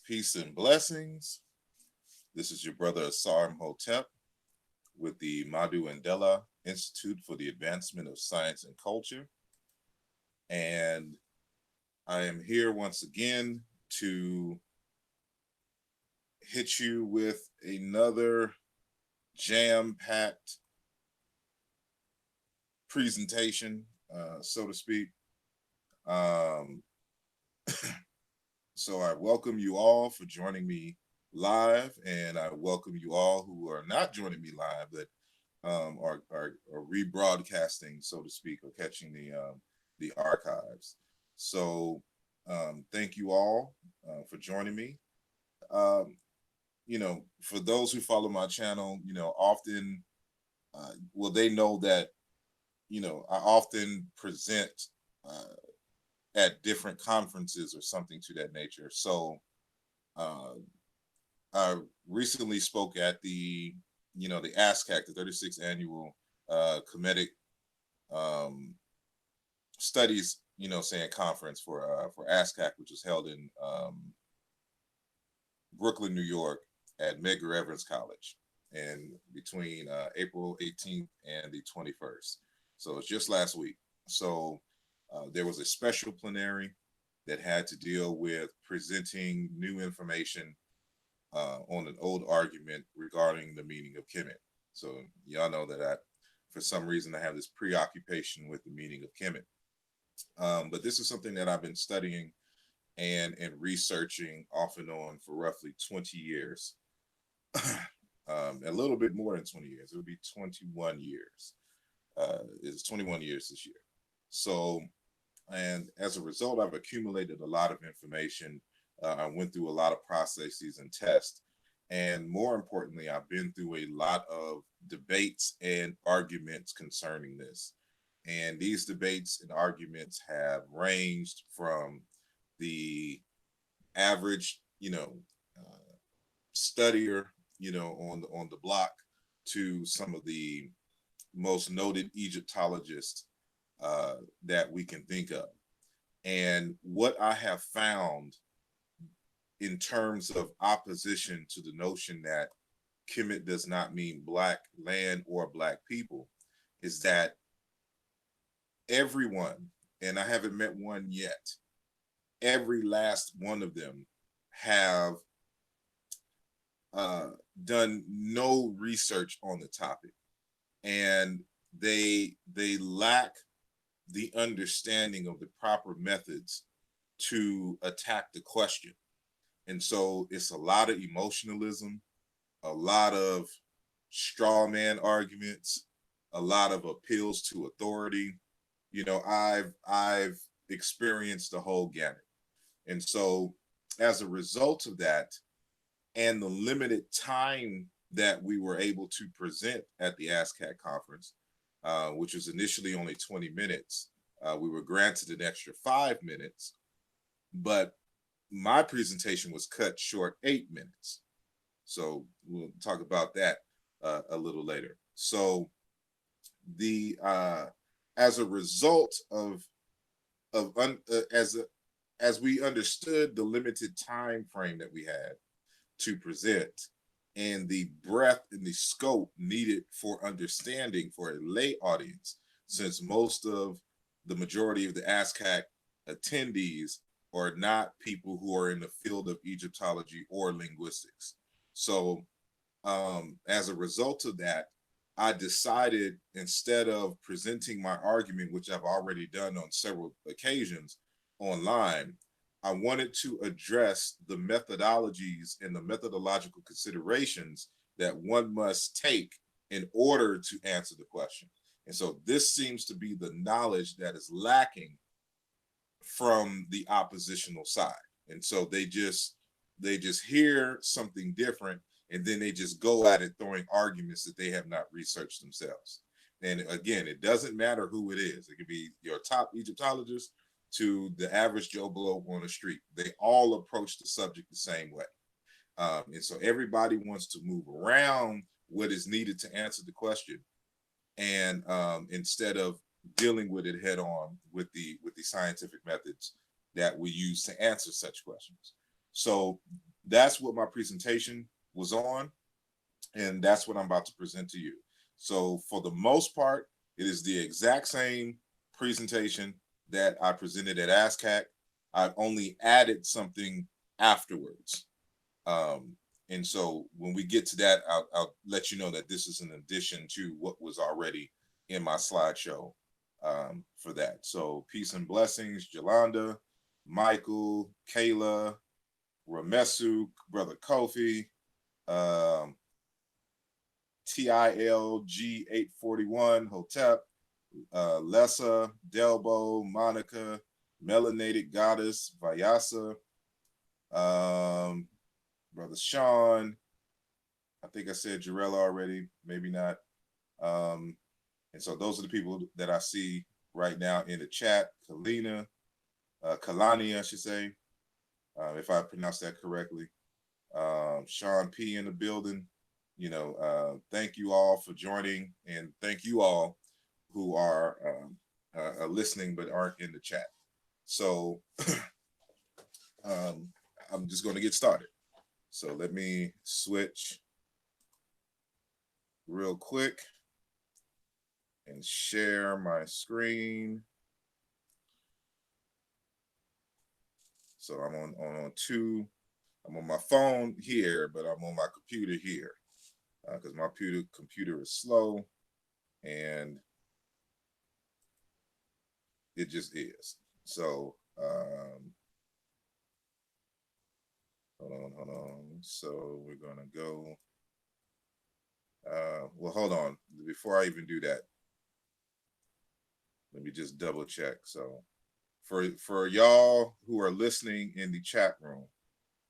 Peace and blessings. This is your brother Asar Hotep with the Madhu Mandela Institute for the Advancement of Science and Culture. And I am here once again to hit you with another jam-packed presentation, so to speak. So I welcome you all for joining me live, and I welcome you all who are not joining me live, but are rebroadcasting, so to speak, or catching the archives. So thank you all for joining me. For those who follow my channel, often, they know that, I often present at different conferences or something to that nature. So I recently spoke at the ASCAC, the 36th annual Kemetic Studies, conference for ASCAC, which was held in Brooklyn, New York, at Medgar Evers College, and between April 18th and the 21st. So it's just last week. So there was a special plenary that had to deal with presenting new information on an old argument regarding the meaning of Kemet. So y'all know that for some reason, I have this preoccupation with the meaning of Kemet. But this is something that I've been studying and researching off and on for roughly 20 years. A little bit more than 20 years. It would be 21 years. It's 21 years this year. So, and as a result, I've accumulated a lot of information. I went through a lot of processes and tests. And more importantly, I've been through a lot of debates and arguments concerning this. And these debates and arguments have ranged from the average, studier, on the block, to some of the most noted Egyptologists that we can think of. And what I have found in terms of opposition to the notion that Kemet does not mean black land or black people is that everyone, and I haven't met one yet, every last one of them have done no research on the topic, and they lack the understanding of the proper methods to attack the question. And so it's a lot of emotionalism, a lot of straw man arguments, a lot of appeals to authority. I've experienced the whole gamut. And so as a result of that, and the limited time that we were able to present at the ASCAC conference, which was initially only 20 minutes, we were granted an extra 5 minutes, but my presentation was cut short 8 minutes. So we'll talk about that a little later. So as a result as we understood the limited time frame that we had to present and the breadth and the scope needed for understanding for a lay audience, since most of the majority of the ASCAC attendees are not people who are in the field of Egyptology or linguistics. So as a result of that, I decided, instead of presenting my argument, which I've already done on several occasions online, I wanted to address the methodologies and the methodological considerations that one must take in order to answer the question. And so this seems to be the knowledge that is lacking from the oppositional side. And so they just hear something different, and then they just go at it throwing arguments that they have not researched themselves. And again, it doesn't matter who it is. It could be your top Egyptologist to the average Joe Blow on the street. They all approach the subject the same way. And so everybody wants to move around what is needed to answer the question, and instead of dealing with it head on with the scientific methods that we use to answer such questions. So that's what my presentation was on, and that's what I'm about to present to you. So for the most part, it is the exact same presentation that I presented at ASCAC. I've only added something afterwards. And so when we get to that, I'll let you know that this is an addition to what was already in my slideshow for that. So peace and blessings, Jolanda, Michael, Kayla, Ramesu, Brother Kofi, TILG 841, Hotep, Lessa, Delbo, Monica, Melanated Goddess, Vyasa, Brother Sean, I think I said Jarella already, maybe not. And so those are the people that I see right now in the chat. Kalina, Kalani, I should say, if I pronounced that correctly. Sean P in the building. You know, thank you all for joining, and thank you all who are listening but aren't in the chat. So I'm just going to get started. So let me switch real quick and share my screen. So I'm on two. I'm on my phone here, but I'm on my computer here because my computer is slow, and it just is. So hold on. So we're gonna go. Well, hold on. Before I even do that, let me just double check. So for y'all who are listening in the chat room,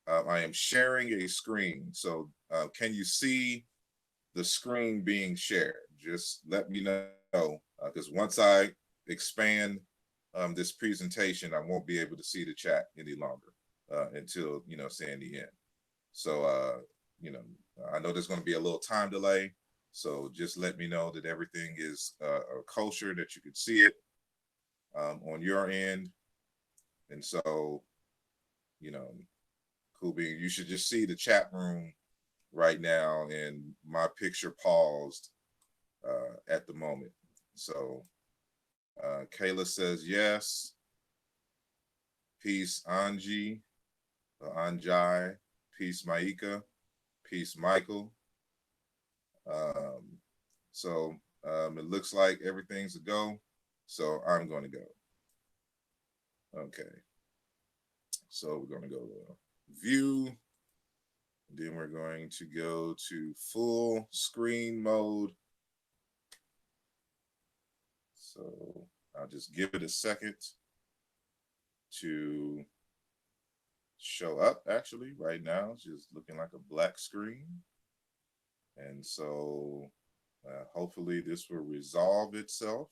I am sharing a screen. So can you see the screen being shared? Just let me know, because once I expand this presentation, I won't be able to see the chat any longer until, saying the end. So, I know there's going to be a little time delay. So just let me know that everything is kosher, that you can see it on your end. And so, cool being, you should just see the chat room right now, and my picture paused at the moment. So Kayla says yes. Peace, Anji, Anjai. Peace, Maika. Peace, Michael. So it looks like everything's a go. So I'm going to go. Okay. So we're going to go to view. Then we're going to go to full screen mode. So I'll just give it a second to show up. Actually, right now it's just looking like a black screen. And so hopefully this will resolve itself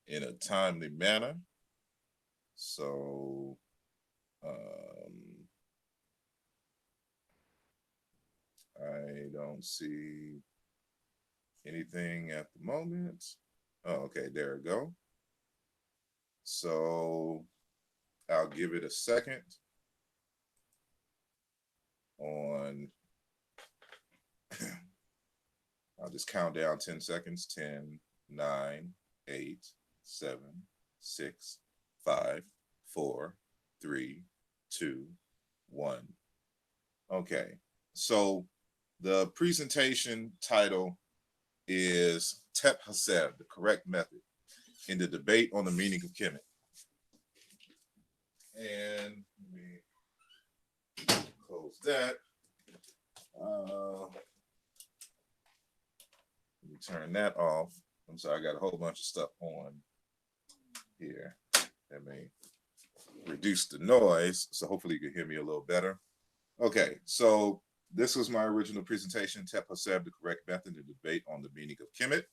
in a timely manner. So I don't see anything at the moment. Oh, okay, there we go. So I'll give it a second on, I'll just count down 10 seconds. 10, 9, 8, 7, 6, 5, 4, 3, 2, 1. Okay, so the presentation title is Tep Haseb, the correct method in the debate on the meaning of Kemet. And let me close that. Let me turn that off. I'm sorry, I got a whole bunch of stuff on here. Let me reduce the noise, so hopefully you can hear me a little better. Okay, so this was my original presentation, Tep Haseb, the correct method in the debate on the meaning of Kemet.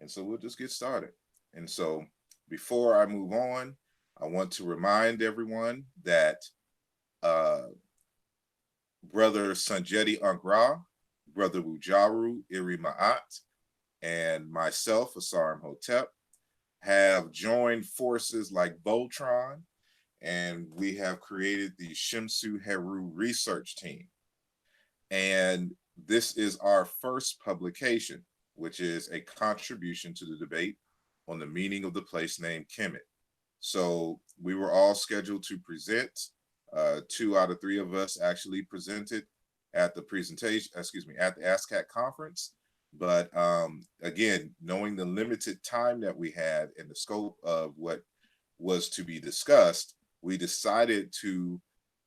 And so we'll just get started. And so before I move on, I want to remind everyone that Brother Sanjeti Angra, Brother Wujaru Iri Ma'at, and myself, Asarim Hotep, have joined forces like Voltron and we have created the Shimsuit Haru research team. And this is our first publication, which is a contribution to the debate on the meaning of the place name Kemet. So we were all scheduled to present. 2 out of 3 of us actually presented at the presentation, excuse me, at the ASCAC conference. But again, knowing the limited time that we had and the scope of what was to be discussed, we decided to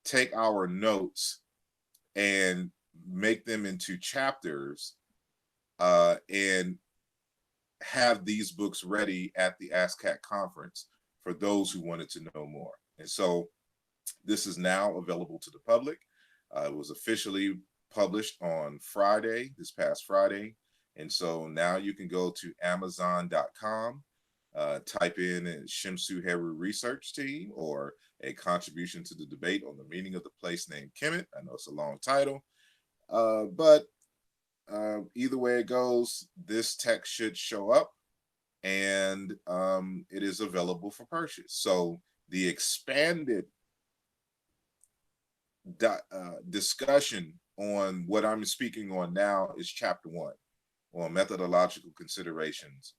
take our notes and make them into chapters and have these books ready at the ASCAC conference for those who wanted to know more. And so this is now available to the public. It was officially published on Friday, this past Friday. And so now you can go to Amazon.com, type in Shimsuit Haru research team or a contribution to the debate on the meaning of the place named Kemet. I know it's a long title, but either way it goes, this text should show up, and it is available for purchase. So the expanded discussion on what I'm speaking on now is chapter 1 on methodological considerations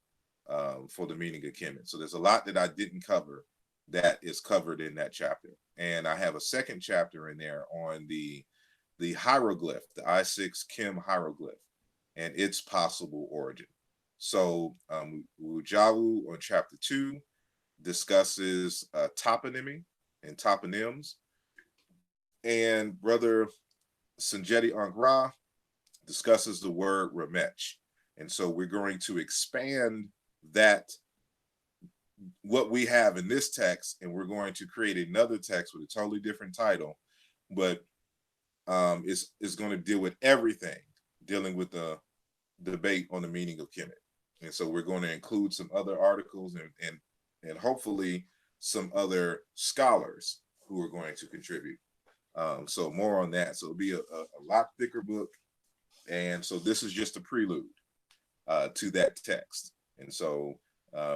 for the meaning of Kemet. So there's a lot that I didn't cover that is covered in that chapter. And I have a second chapter in there on the hieroglyph, the I6 Kim hieroglyph, and its possible origin. So Wujawu on chapter 2 discusses toponymy and toponyms. And Brother Sanjeti Angra discusses the word remech. And so we're going to expand that, what we have in this text, and we're going to create another text with a totally different title, but it's going to deal with everything dealing with the debate on the meaning of Kemet. And so we're going to include some other articles and hopefully some other scholars who are going to contribute. So more on that. So it'll be a lot thicker book. And so this is just a prelude to that text. And so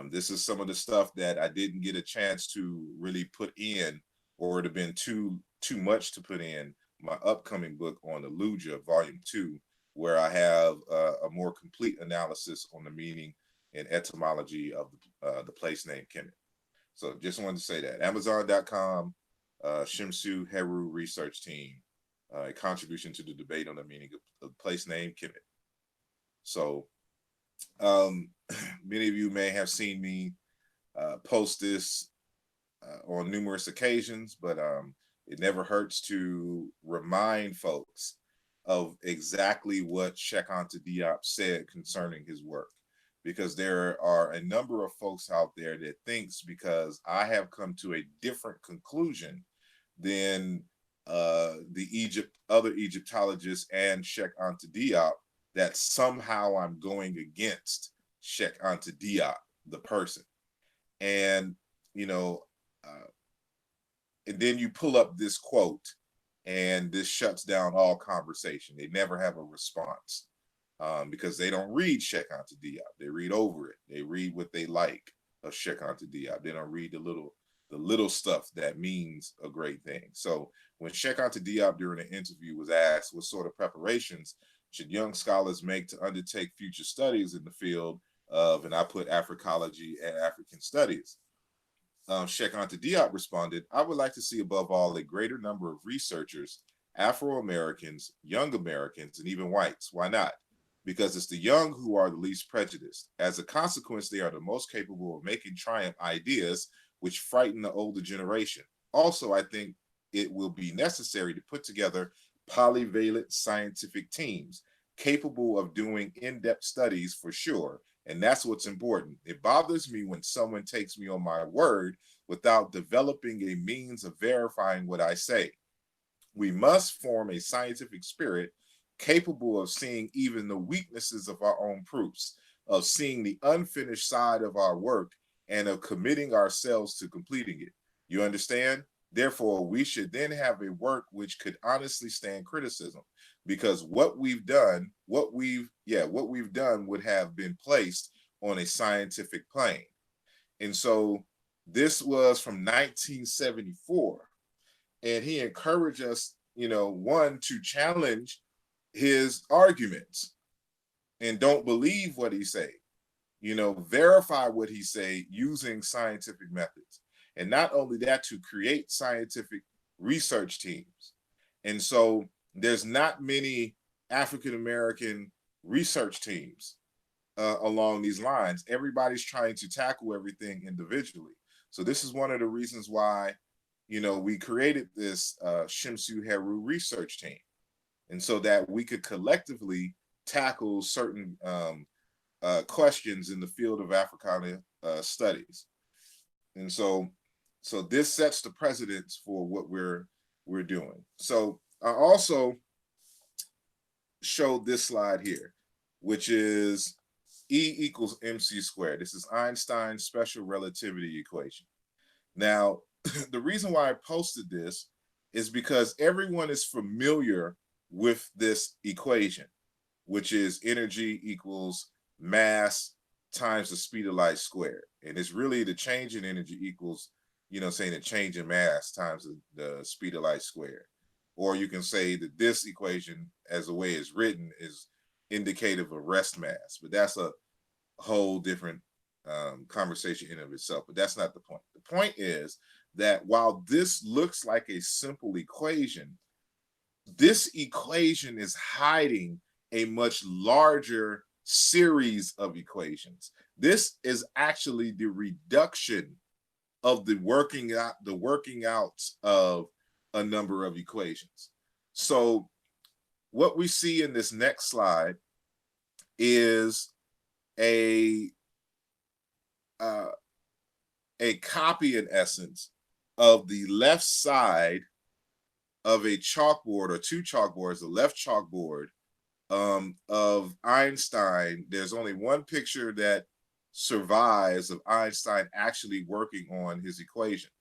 this is some of the stuff that I didn't get a chance to really put in, or it would have been too much to put in my upcoming book on the Luja, Volume 2, where I have a more complete analysis on the meaning and etymology of the place name Kemet. So just wanted to say that. Amazon.com, Shimsuit Haru research team, a contribution to the debate on the meaning of the place name Kemet. So many of you may have seen me post this on numerous occasions, but it never hurts to remind folks of exactly what Checko Diop said concerning his work, because there are a number of folks out there that thinks because I have come to a different conclusion than the other Egyptologists and Checko Diop, that somehow I'm going against Checko Diop, the person. And, you know, and then you pull up this quote and this shuts down all conversation. They never have a response because they don't read Checko Diop. They read over it. They read what they like of Checko Diop. They don't read the little stuff that means a great thing. So when Checko Diop during an interview was asked what sort of preparations should young scholars make to undertake future studies in the field of, and I put Africology and African studies, Checko Diop responded, "I would like to see above all a greater number of researchers, Afro-Americans, young Americans, and even whites. Why not? Because it's the young who are the least prejudiced. As a consequence, they are the most capable of making triumph ideas which frighten the older generation. Also, I think it will be necessary to put together polyvalent scientific teams capable of doing in-depth studies for sure. And that's what's important. It bothers me when someone takes me on my word without developing a means of verifying what I say. We must form a scientific spirit capable of seeing even the weaknesses of our own proofs, of seeing the unfinished side of our work, and of committing ourselves to completing it. You understand? Therefore, we should then have a work which could honestly stand criticism, because what we've done would have been placed on a scientific plane. And so This was from 1974. And he encouraged us, one, to challenge his arguments and don't believe what he say, verify what he say using scientific methods. And not only that, to create scientific research teams. And so there's not many African-American research teams along these lines. Everybody's trying to tackle everything individually. So this is one of the reasons why, we created this Shimsuit Haru research team. And so that we could collectively tackle certain questions in the field of Africana studies. And so this sets the precedence for what we're doing. So I also showed this slide here, which is E equals mc squared. This is Einstein's special relativity equation. Now, the reason why I posted this is because everyone is familiar with this equation, which is energy equals mass times the speed of light squared. And it's really the change in energy equals, saying the change in mass times the speed of light squared. Or you can say that this equation, as the way it's written, is indicative of rest mass. But that's a whole different conversation in of itself. But that's not the point. The point is that while this looks like a simple equation, this equation is hiding a much larger series of equations. This is actually the reduction of the working out of a number of equations. So what we see in this next slide is a copy, in essence, of the left side of a chalkboard, or two chalkboards, the left chalkboard of Einstein. There's only one picture that survives of Einstein actually working on his equation,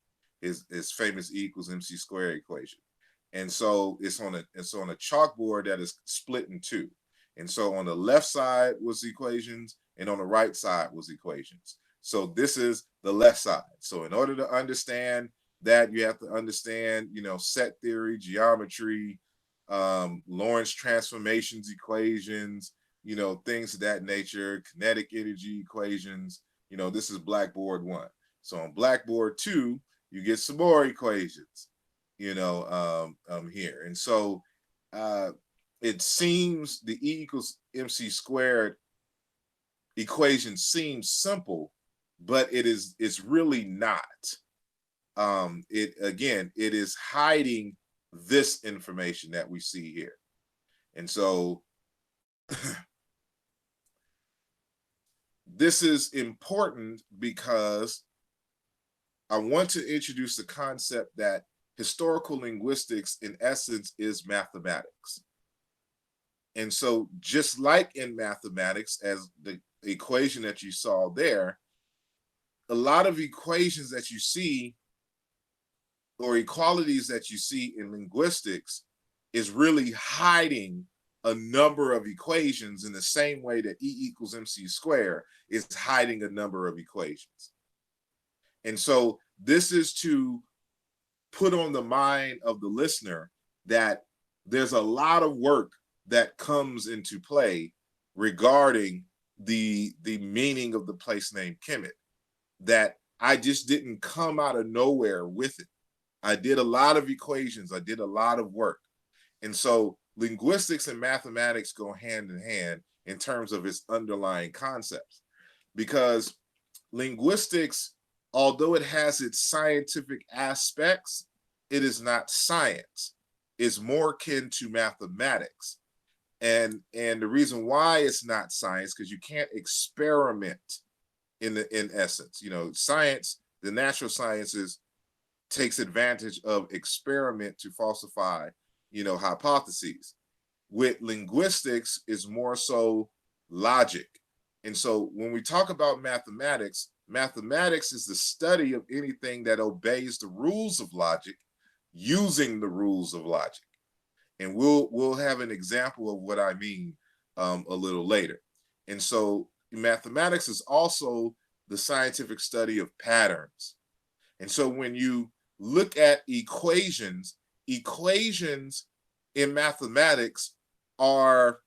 his famous E equals mc squared equation. And so it's on a chalkboard that is split in two. And so on the left side was equations, and on the right side was equations. So this is the left side. So in order to understand that, you have to understand, set theory, geometry, Lorentz transformations equations, things of that nature, kinetic energy equations. This is Blackboard 1. So on Blackboard 2, you get some more equations, here. And so it seems the E equals mc squared equation seems simple, but it's really not. It is hiding this information that we see here. And so this is important because I want to introduce the concept that historical linguistics, in essence, is mathematics. And so just like in mathematics, as the equation that you saw there, a lot of equations that you see, or equalities that you see in linguistics, is really hiding a number of equations, in the same way that E equals mc squared is hiding a number of equations. And so this is to put on the mind of the listener that there's a lot of work that comes into play regarding the meaning of the place name Kemet, that I just didn't come out of nowhere with it. I did a lot of equations. I did a lot of work. And so linguistics and mathematics go hand in hand in terms of its underlying concepts, because linguistics, although it has its scientific aspects, it is not science. It's more akin to mathematics. And the reason why it's not science, because you can't experiment in essence. Science, the natural sciences, takes advantage of experiment to falsify, hypotheses. With linguistics, is more so logic. And so when we talk about mathematics, mathematics is the study of anything that obeys the rules of logic using the rules of logic. And we'll have an example of what I mean a little later. And so mathematics is also the scientific study of patterns. And so when you look at equations, equations in mathematics are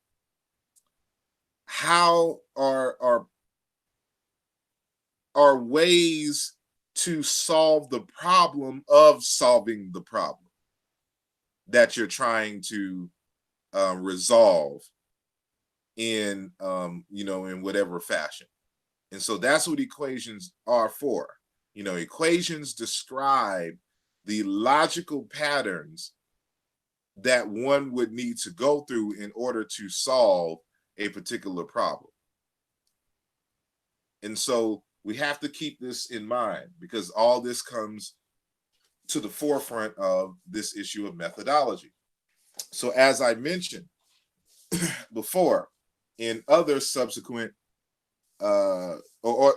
are ways to solve the problem of solving the problem that you're trying to resolve in in whatever fashion. And so that's what equations are for. Equations describe the logical patterns that one would need to go through in order to solve a particular problem. And so we have to keep this in mind, because all this comes to the forefront of this issue of methodology. So as I mentioned before, in other subsequent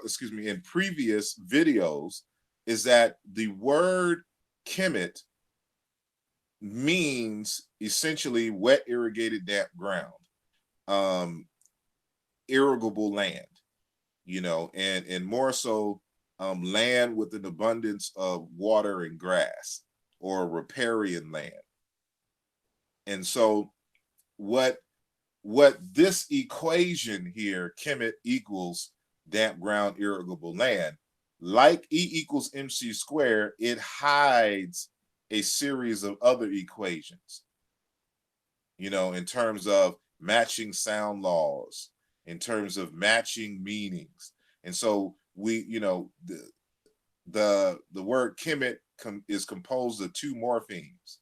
excuse me, in previous videos, is that the word Kemet means essentially wet, irrigated, damp ground, irrigable land, and more so land with an abundance of water and grass, or riparian land. And so what this equation here, Kemet equals damp ground, irrigable land, like E equals MC squared, it hides a series of other equations, in terms of matching sound laws, in terms of matching meanings. And so we, the word Kemet is composed of two morphemes,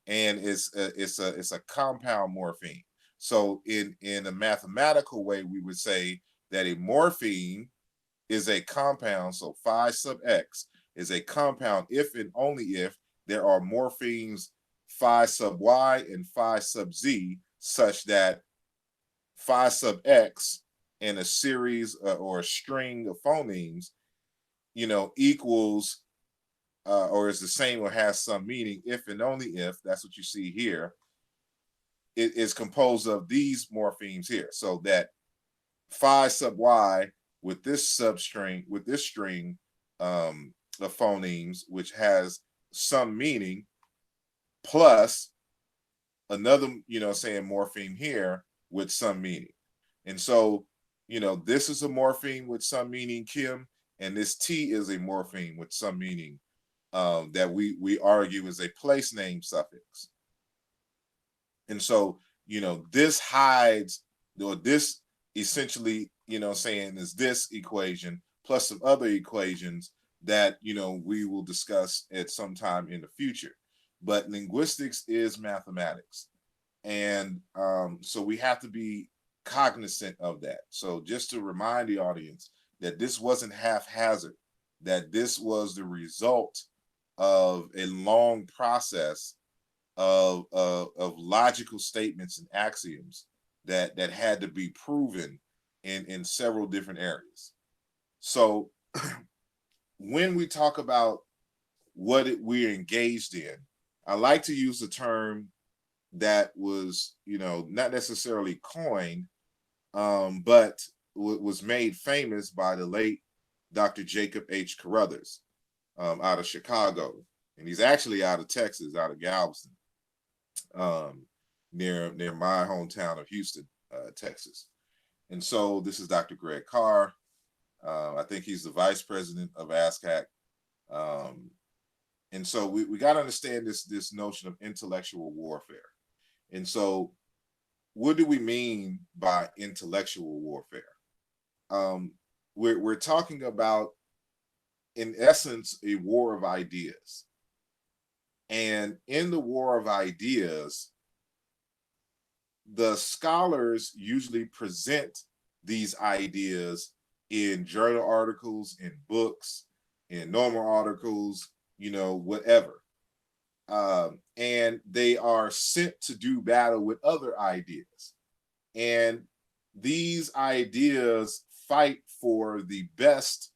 and it's a compound morpheme. So in a mathematical way, we would say that a morpheme is a compound. So phi sub x is a compound if and only if there are morphemes phi sub y and phi sub z, such that phi sub x in a series or a string of phonemes, equals or is the same or has some meaning if and only if, that's what you see here, it is composed of these morphemes here. So that phi sub y with this substring, with this string of phonemes, which has some meaning, plus another, saying morpheme here with some meaning. And so, this is a morpheme with some meaning, Kim, and this T is a morpheme with some meaning that we argue is a place name suffix. And so, this hides, or this essentially, saying is this equation plus some other equations that, we will discuss at some time in the future. But linguistics is mathematics. And so we have to be cognizant of that. So just to remind the audience that this wasn't haphazard, that this was the result of a long process of logical statements and axioms that had to be proven in several different areas. So when we talk about what we're engaged in, I like to use the term that was, not necessarily coined, but was made famous by the late Dr. Jacob H. Carruthers out of Chicago. And he's actually out of Texas, out of Galveston, near my hometown of Houston, Texas. And so this is Dr. Greg Carr. I think he's the vice president of ASCAC. And so we got to understand this notion of intellectual warfare. And so what do we mean by intellectual warfare? We're talking about, in essence, a war of ideas. And in the war of ideas, the scholars usually present these ideas in journal articles, in books, in normal articles, whatever. And they are sent to do battle with other ideas. And these ideas fight for the best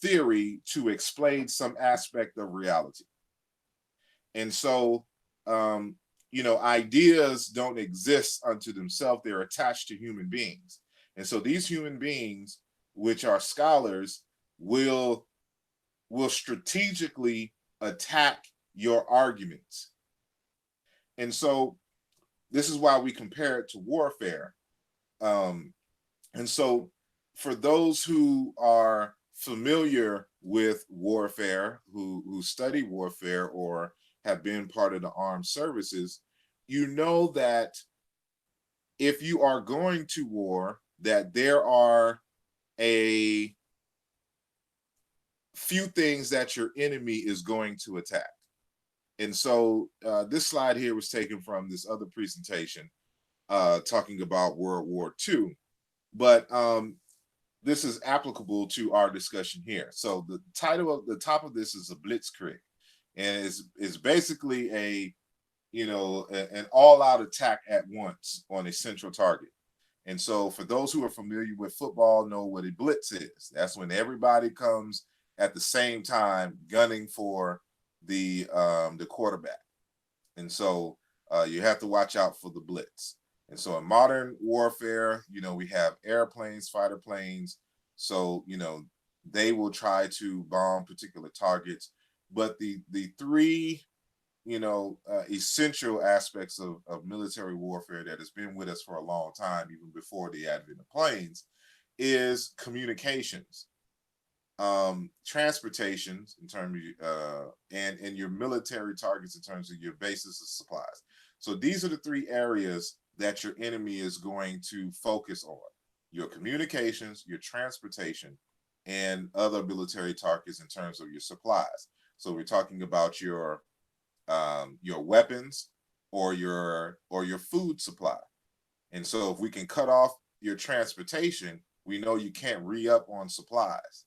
theory to explain some aspect of reality. And so, ideas don't exist unto themselves. They're attached to human beings. And so these human beings, which are scholars, will will strategically attack your arguments. And so this is why we compare it to warfare. And so for those who are familiar with warfare, who study warfare or have been part of the armed services, you know that if you are going to war, that there are a few things that your enemy is going to attack. And so this slide here was taken from this other presentation talking about World War II. But this is applicable to our discussion here. So the title of the top of this is a Blitzkrieg, and is basically an all-out attack at once on a central target. And so for those who are familiar with football, know what a blitz is. That's when everybody comes at the same time gunning for the quarterback. And so you have to watch out for the blitz. And so in modern warfare, we have airplanes, fighter planes. So, they will try to bomb particular targets. But the three, essential aspects of military warfare that has been with us for a long time, even before the advent of planes, is communications, transportation in terms of, and your military targets in terms of your bases of supplies. So these are the three areas that your enemy is going to focus on: your communications, your transportation, and other military targets in terms of your supplies. So we're talking about your weapons or your food supply. And so if we can cut off your transportation, we know you can't re-up on supplies.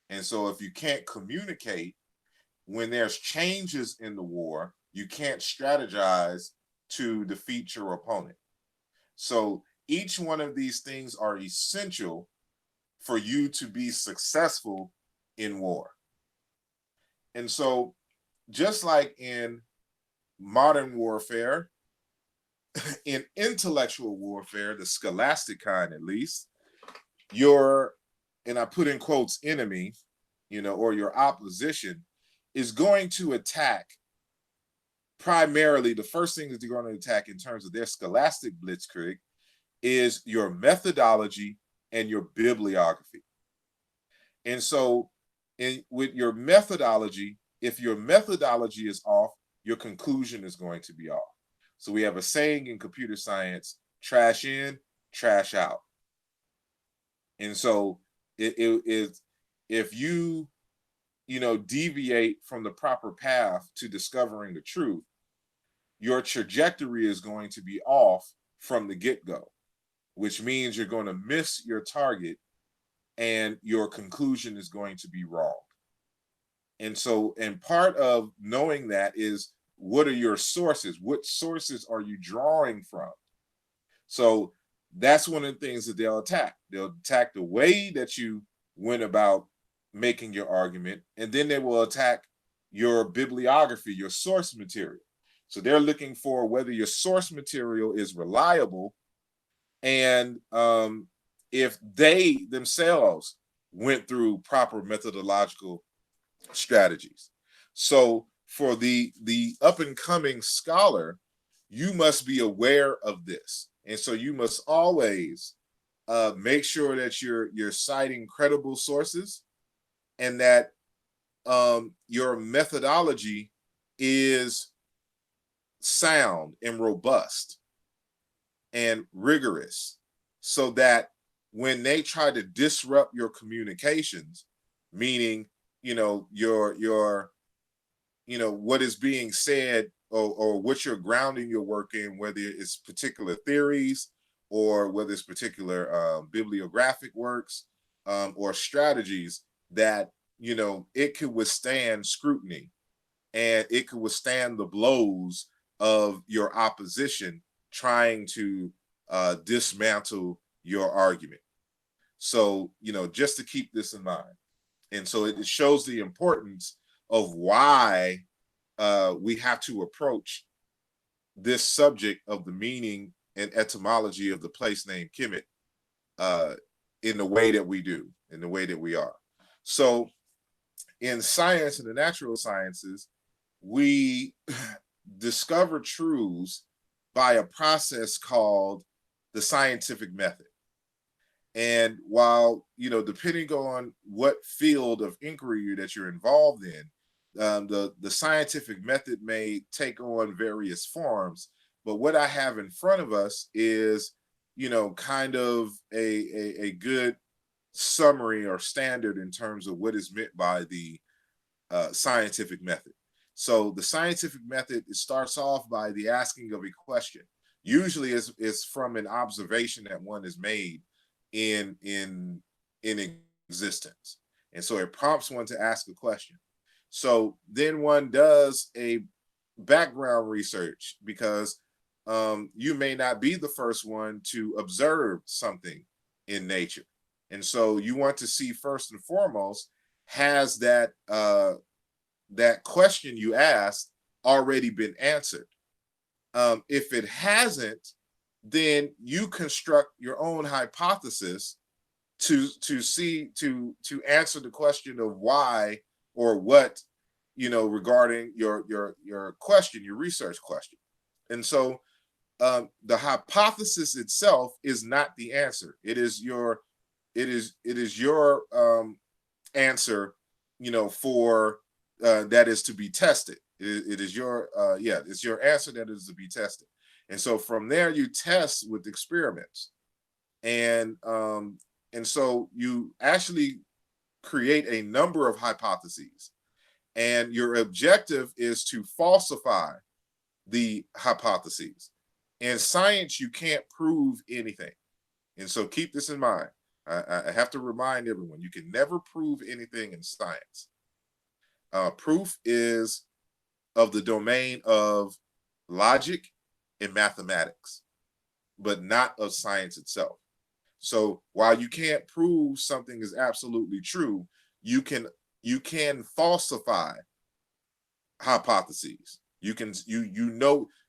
And so if you can't communicate, when there's changes in the war, you can't strategize to defeat your opponent. So each one of these things are essential for you to be successful in war. And so just like in modern warfare, in intellectual warfare, the scholastic kind at least, your, and I put in quotes, enemy, or your opposition is going to attack primarily. The first thing that they're going to attack in terms of their scholastic blitzkrieg is your methodology and your bibliography. And so with your methodology, if your methodology is off, your conclusion is going to be off. So we have a saying in computer science: trash in, trash out. And so it is, if you deviate from the proper path to discovering the truth, your trajectory is going to be off from the get-go, which means you're going to miss your target and your conclusion is going to be wrong. And so, and part of knowing that is, what are your sources? What sources are you drawing from? So that's one of the things that they'll attack. They'll attack the way that you went about making your argument, and then they will attack your bibliography, your source material. So they're looking for whether your source material is reliable, and if they themselves went through proper methodological strategies. So for the up and coming scholar, you must be aware of this. And so you must always make sure that you're citing credible sources, and that your methodology is sound and robust and rigorous, so that when they try to disrupt your communications, meaning your what is being said, or what you're grounding your work in, whether it's particular theories or whether it's particular bibliographic works or strategies, that it could withstand scrutiny and it could withstand the blows of your opposition trying to dismantle your argument. So just to keep this in mind. And so it shows the importance of why we have to approach this subject of the meaning and etymology of the place name Kemet in the way that we do, in the way that we are. So in science and the natural sciences, we discover truths by a process called the scientific method. And while, depending on what field of inquiry that you're involved in, the scientific method may take on various forms. But what I have in front of us is, kind of a good summary or standard in terms of what is meant by the scientific method. So the scientific method, it starts off by the asking of a question. Usually is from an observation that one has made in existence. And so it prompts one to ask a question. So then one does a background research, because you may not be the first one to observe something in nature. And so you want to see, first and foremost, has that that question you asked already been answered? If it hasn't, then you construct your own hypothesis to answer the question of why or what, regarding your question, your research question. And so the hypothesis itself is not the answer. It is your answer, for that is to be tested. It is your it's your answer that is to be tested. And so from there you test with experiments, and so you actually create a number of hypotheses, and your objective is to falsify the hypotheses. In science, you can't prove anything, and so keep this in mind. I have to remind everyone, you can never prove anything in science. Proof is of the domain of logic and mathematics, but not of science itself. So while you can't prove something is absolutely true, you can falsify hypotheses. You can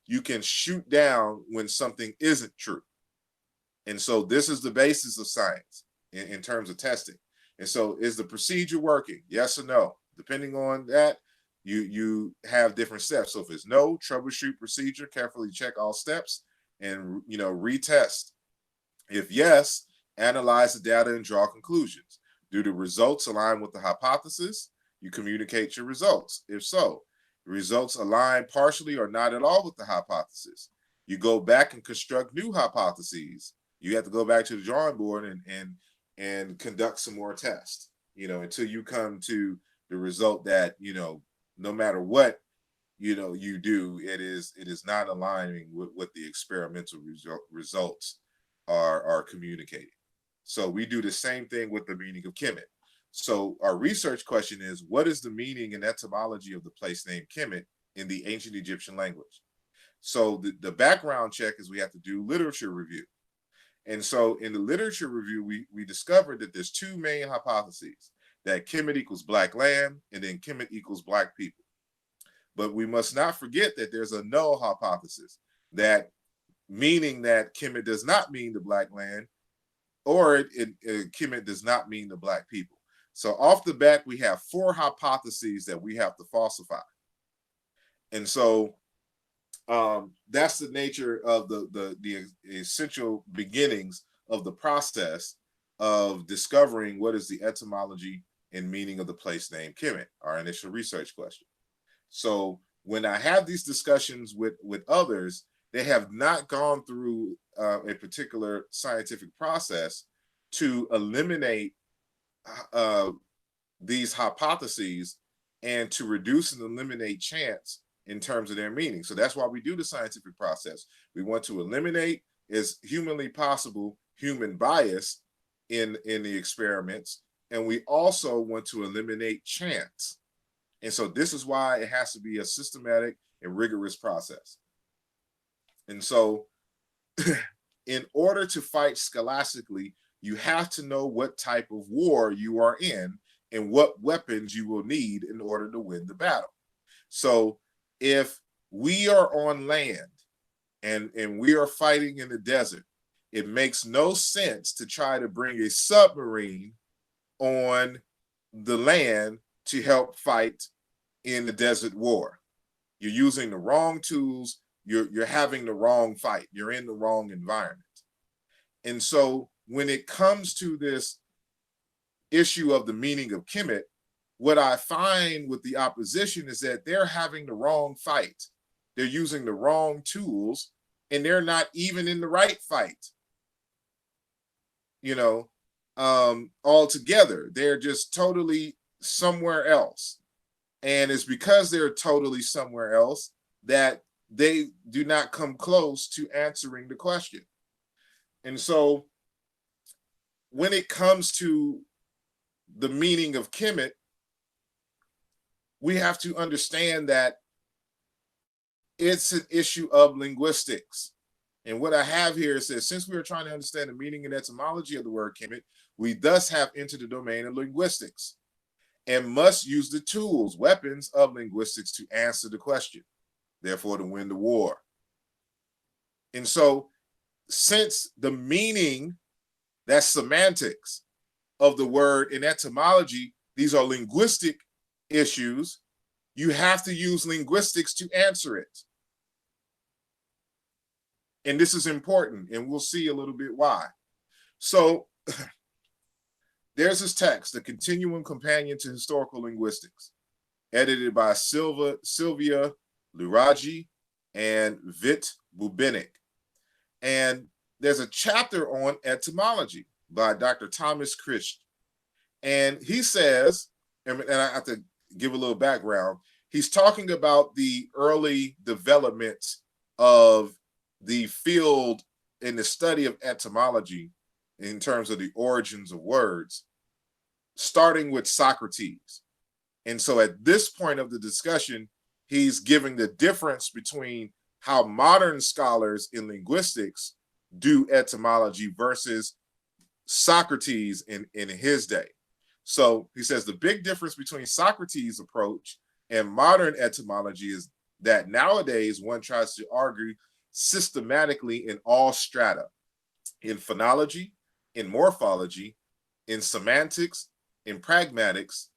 you can shoot down when something isn't true. And so this is the basis of science in terms of testing. And so, is the procedure working? Yes or no? Depending on that, you have different steps. So if it's no, troubleshoot procedure, carefully check all steps, and retest. If yes, analyze the data and draw conclusions. Do the results align with the hypothesis? You communicate your results. If so, the results align partially or not at all with the hypothesis. You go back and construct new hypotheses. You have to go back to the drawing board and conduct some more tests, until you come to the result that, no matter what, you do, it is not aligning with what the experimental results are communicating. So we do the same thing with the meaning of Kemet. So our research question is, what is the meaning and etymology of the place name Kemet in the ancient Egyptian language? So the background check is we have to do literature review. And so in the literature review, we discovered that there's two main hypotheses, that Kemet equals black land, and then Kemet equals black people. But we must not forget that there's a null hypothesis, that meaning that Kemet does not mean the black land, or Kemet does not mean the black people. So off the bat, we have four hypotheses that we have to falsify. And so that's the nature of the essential beginnings of the process of discovering what is the etymology and meaning of the place name Kemet, our initial research question. So when I have these discussions with others, they have not gone through a particular scientific process to eliminate these hypotheses and to reduce and eliminate chance in terms of their meaning. So that's why we do the scientific process. We want to eliminate, as humanly possible, human bias in the experiments, and we also want to eliminate chance. And so this is why it has to be a systematic and rigorous process. And so in order to fight scholastically, you have to know what type of war you are in and what weapons you will need in order to win the battle. So if we are on land and we are fighting in the desert, it makes no sense to try to bring a submarine on the land to help fight in the desert war. You're using the wrong tools. You're having the wrong fight. You're in the wrong environment. And so when it comes to this issue of the meaning of Kemet, what I find with the opposition is that they're having the wrong fight. They're using the wrong tools, and they're not even in the right fight. You know, altogether, they're just totally somewhere else. And it's because they're totally somewhere else that they do not come close to answering the question. And so when it comes to the meaning of Kemet, we have to understand that it's an issue of linguistics. And what I have here says, since we are trying to understand the meaning and etymology of the word Kemet, we thus have entered the domain of linguistics and must use the tools, weapons of linguistics to answer the question, therefore to win the war. And so since the meaning, that's semantics, of the word in etymology, these are linguistic issues, you have to use linguistics to answer it. And this is important, and we'll see a little bit why. So there's this text, The Continuum Companion to Historical Linguistics, edited by Sylvia Luragi and Vit Bubenik. And there's a chapter on etymology by Dr. Thomas Christ. And he says, and I have to give a little background, he's talking about the early development of the field in the study of etymology in terms of the origins of words, starting with Socrates. And so at this point of the discussion, he's giving the difference between how modern scholars in linguistics do etymology versus Socrates in his day. So he says the big difference between Socrates' approach and modern etymology is that nowadays one tries to argue systematically in all strata, in phonology, in morphology, in semantics, in pragmatics,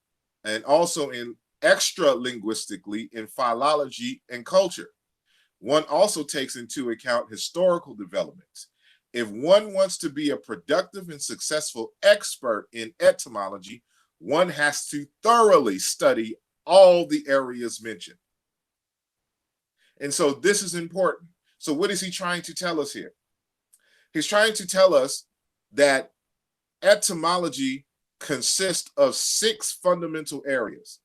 and also in extra-linguistically in philology and culture. One also takes into account historical developments. If one wants to be a productive and successful expert in etymology, one has to thoroughly study all the areas mentioned. And so this is important. So what is he trying to tell us here? He's trying to tell us that etymology consists of 6 fundamental areas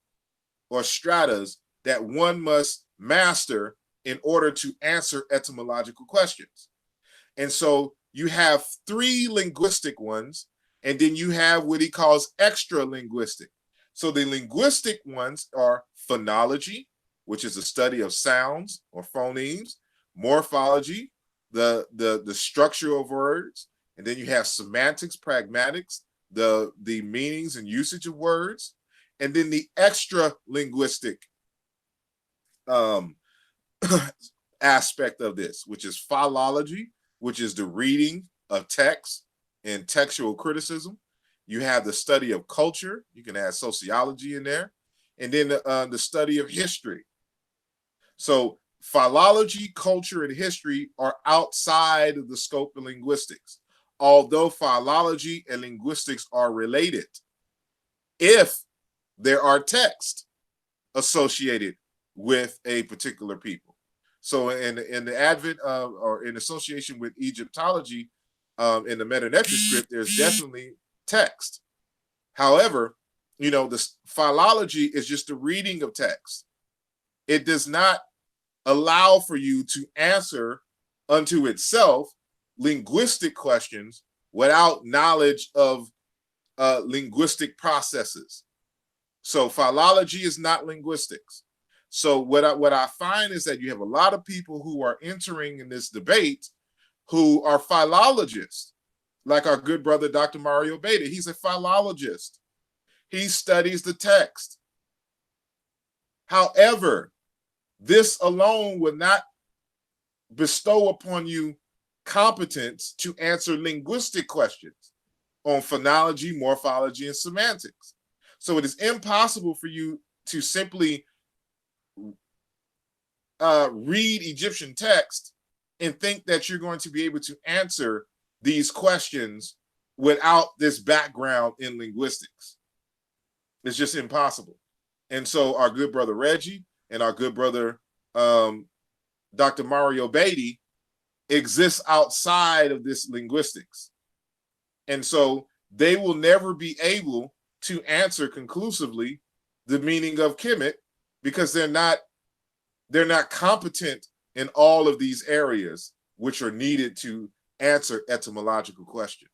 or stratas that one must master in order to answer etymological questions. And so you have 3 linguistic ones, and then you have what he calls extra linguistic. So the linguistic ones are phonology, which is the study of sounds or phonemes, morphology, the structure of words, and then you have semantics, pragmatics, the meanings and usage of words, and then the extra linguistic aspect of this, which is philology, which is the reading of text and textual criticism. You have the study of culture, you can add sociology in there, and then the study of history. So philology, culture, and history are outside of the scope of linguistics, although philology and linguistics are related if there are texts associated with a particular people. So in the advent of, or in association with Egyptology, in the Meta-Neter script, there's definitely text. However, you know, the philology is just the reading of text. It does not allow for you to answer unto itself linguistic questions without knowledge of linguistic processes. So philology is not linguistics. So what I find is that you have a lot of people who are entering in this debate who are philologists, like our good brother, Dr. Mario Beda. He's a philologist. He studies the text. However, this alone will not bestow upon you competence to answer linguistic questions on phonology, morphology, and semantics. So it is impossible for you to simply read Egyptian text and think that you're going to be able to answer these questions without this background in linguistics. It's just impossible. And so our good brother Reggie and our good brother Dr. Mario Beatty exists outside of this linguistics. And so they will never be able to answer conclusively the meaning of Kemet because they're not competent in all of these areas which are needed to answer etymological questions.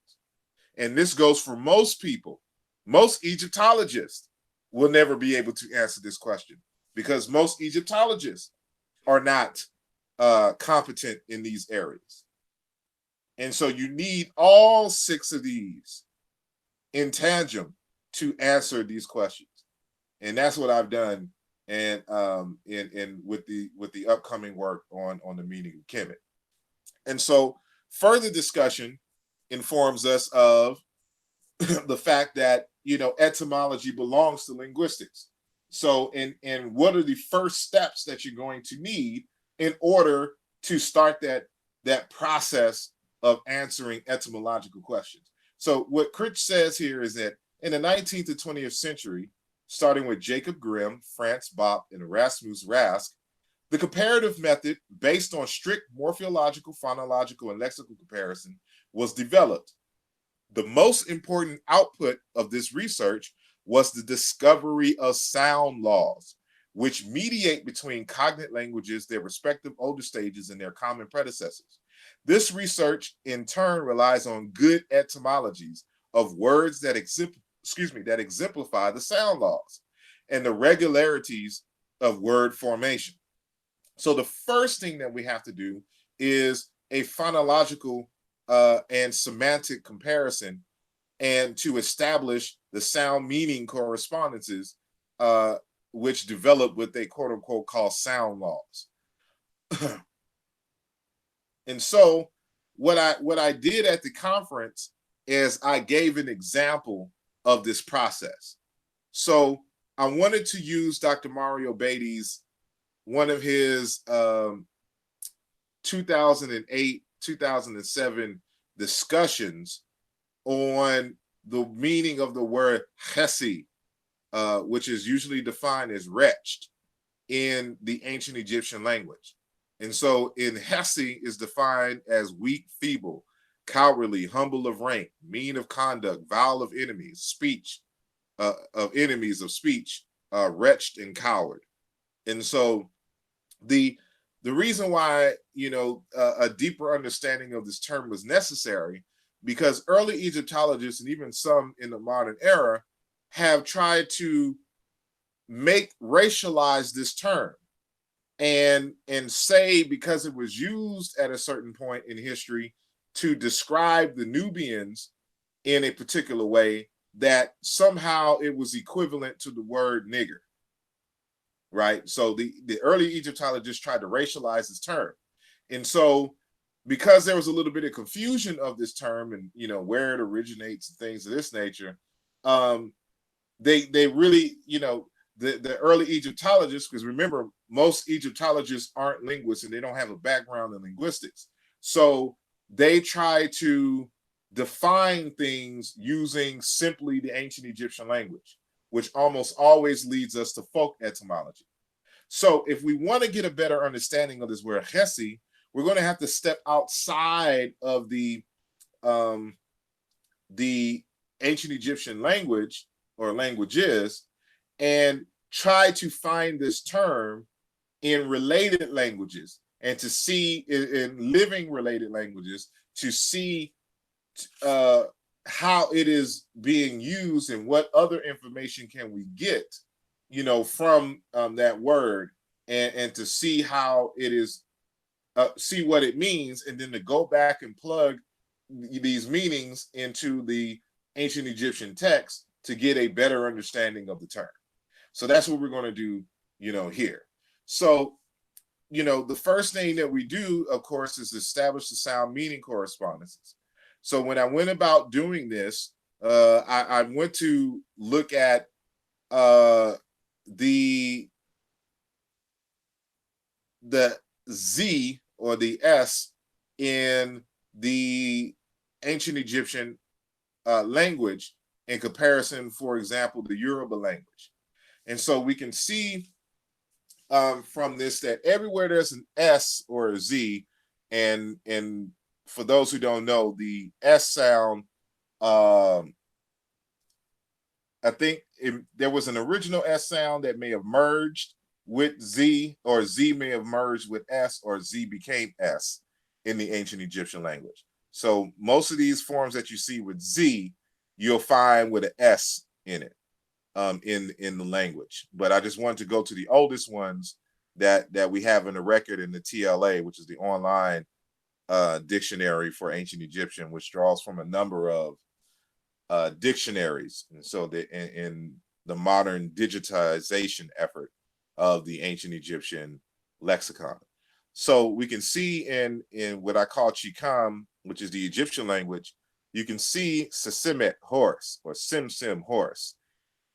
And this goes for most people. Most Egyptologists will never be able to answer this question because most Egyptologists are not competent in these areas. And so you need all 6 of these in tandem to answer these questions. And that's what I've done and with the upcoming work on the meaning of Kemet. And so further discussion informs us of the fact that, you know, etymology belongs to linguistics. So, and what are the first steps that you're going to need in order to start that process of answering etymological questions? So what Critch says here is that in the 19th to 20th century, starting with Jacob Grimm, Franz Bopp, and Erasmus Rask, the comparative method based on strict morphological, phonological, and lexical comparison was developed. The most important output of this research was the discovery of sound laws, which mediate between cognate languages, their respective older stages, and their common predecessors. This research, in turn, relies on good etymologies of words that exemplify the sound laws and the regularities of word formation. So the first thing that we have to do is a phonological and semantic comparison, and to establish the sound meaning correspondences, which develop what they quote unquote call sound laws. And so what I did at the conference is I gave an example of this process. So I wanted to use Dr. Mario Beatty's, one of his 2008, 2007 discussions on the meaning of the word Hasse, which is usually defined as wretched in the ancient Egyptian language. And so in Hasse is defined as weak, feeble, cowardly, humble of rank, mean of conduct, vile of enemies, speech, of enemies of speech, wretched and coward. And so the reason why, you know, a deeper understanding of this term was necessary, because early Egyptologists and even some in the modern era have tried to racialize this term and say, because it was used at a certain point in history to describe the Nubians in a particular way, that somehow it was equivalent to the word nigger. Right. So the early Egyptologists tried to racialize this term. And so because there was a little bit of confusion of this term and, you know, where it originates and things of this nature, they really, you know, the early Egyptologists, because remember, most Egyptologists aren't linguists and they don't have a background in linguistics. So they try to define things using simply the ancient Egyptian language, which almost always leads us to folk etymology. So if we want to get a better understanding of this word Hasse, we're going to have to step outside of the ancient Egyptian language or languages and try to find this term in related languages, and to see in living related languages, to see how it is being used and what other information can we get, you know, from that word, and to see how it is, see what it means, and then to go back and plug these meanings into the ancient Egyptian text to get a better understanding of the term. So that's what we're going to do, you know, here. So, you know, the first thing that we do, of course, is establish the sound meaning correspondences. So when I went about doing this, I went to look at the Z or the S in the ancient Egyptian language in comparison, for example, the Yoruba language. And so we can see from this that everywhere there's an S or a Z, and for those who don't know, the S sound, I think there was an original S sound that may have merged with Z, or Z may have merged with S, or Z became S in the ancient Egyptian language. So most of these forms that you see with Z, you'll find with an S in it, in the language. But I just wanted to go to the oldest ones that we have in the record in the TLA, which is the online dictionary for ancient Egyptian, which draws from a number of dictionaries. And so in the modern digitization effort of the ancient Egyptian lexicon. So we can see in what I call Chikam, which is the Egyptian language, you can see Sesimet horse or Simsim horse.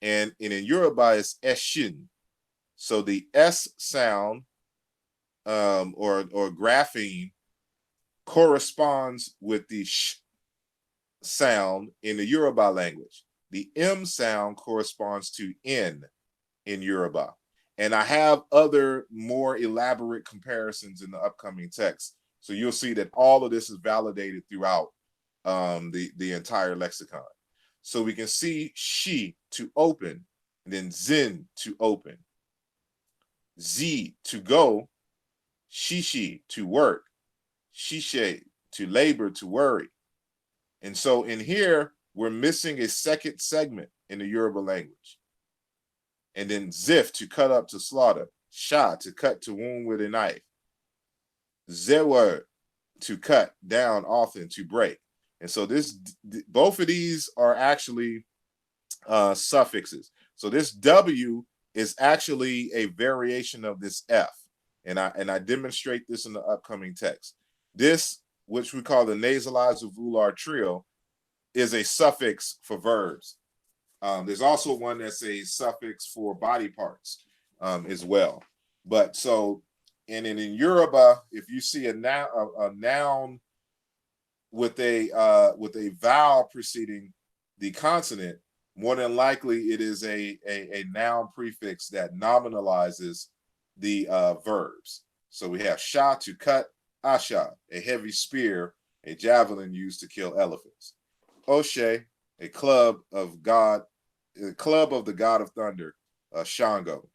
And in Yoruba it's Eshin. So the S sound or grapheme corresponds with the sh sound in the Yoruba language. The M sound corresponds to N in Yoruba. And I have other more elaborate comparisons in the upcoming text. So you'll see that all of this is validated throughout the entire lexicon. So we can see she to open, and then zin to open, z to go, shishi to work, shishe to labor, to worry. And so in here, we're missing a second segment in the Yoruba language. And then zif to cut up, to slaughter, sha to cut, to wound with a knife, zewer to cut down, often to break. And so both of these are actually suffixes. So this W is actually a variation of this F. And I demonstrate this in the upcoming text. This, which we call the nasalized uvular trio, is a suffix for verbs. There's also one that's a suffix for body parts as well. But so, and in Yoruba, if you see a noun with a vowel preceding the consonant, more than likely it is a noun prefix that nominalizes the verbs. So we have sha to cut, asha, a heavy spear, a javelin used to kill elephants. Oshe, a club of the god of thunder, Shango,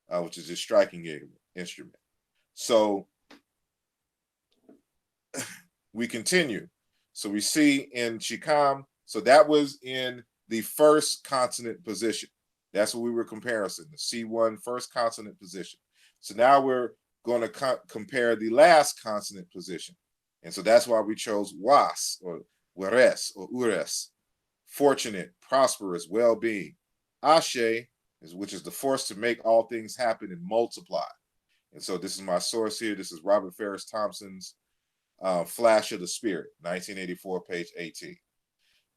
which is a striking instrument. So we continue. So we see in Chikam, so that was in the first consonant position. That's what we were comparing, the C1 first consonant position. So now we're going to compare the last consonant position. And so that's why we chose was, or weres, or ures, fortunate, prosperous, well-being. Ashe, which is the force to make all things happen and multiply. And so this is my source here. This is Robert Ferris Thompson's Flash of the Spirit, 1984, page 18.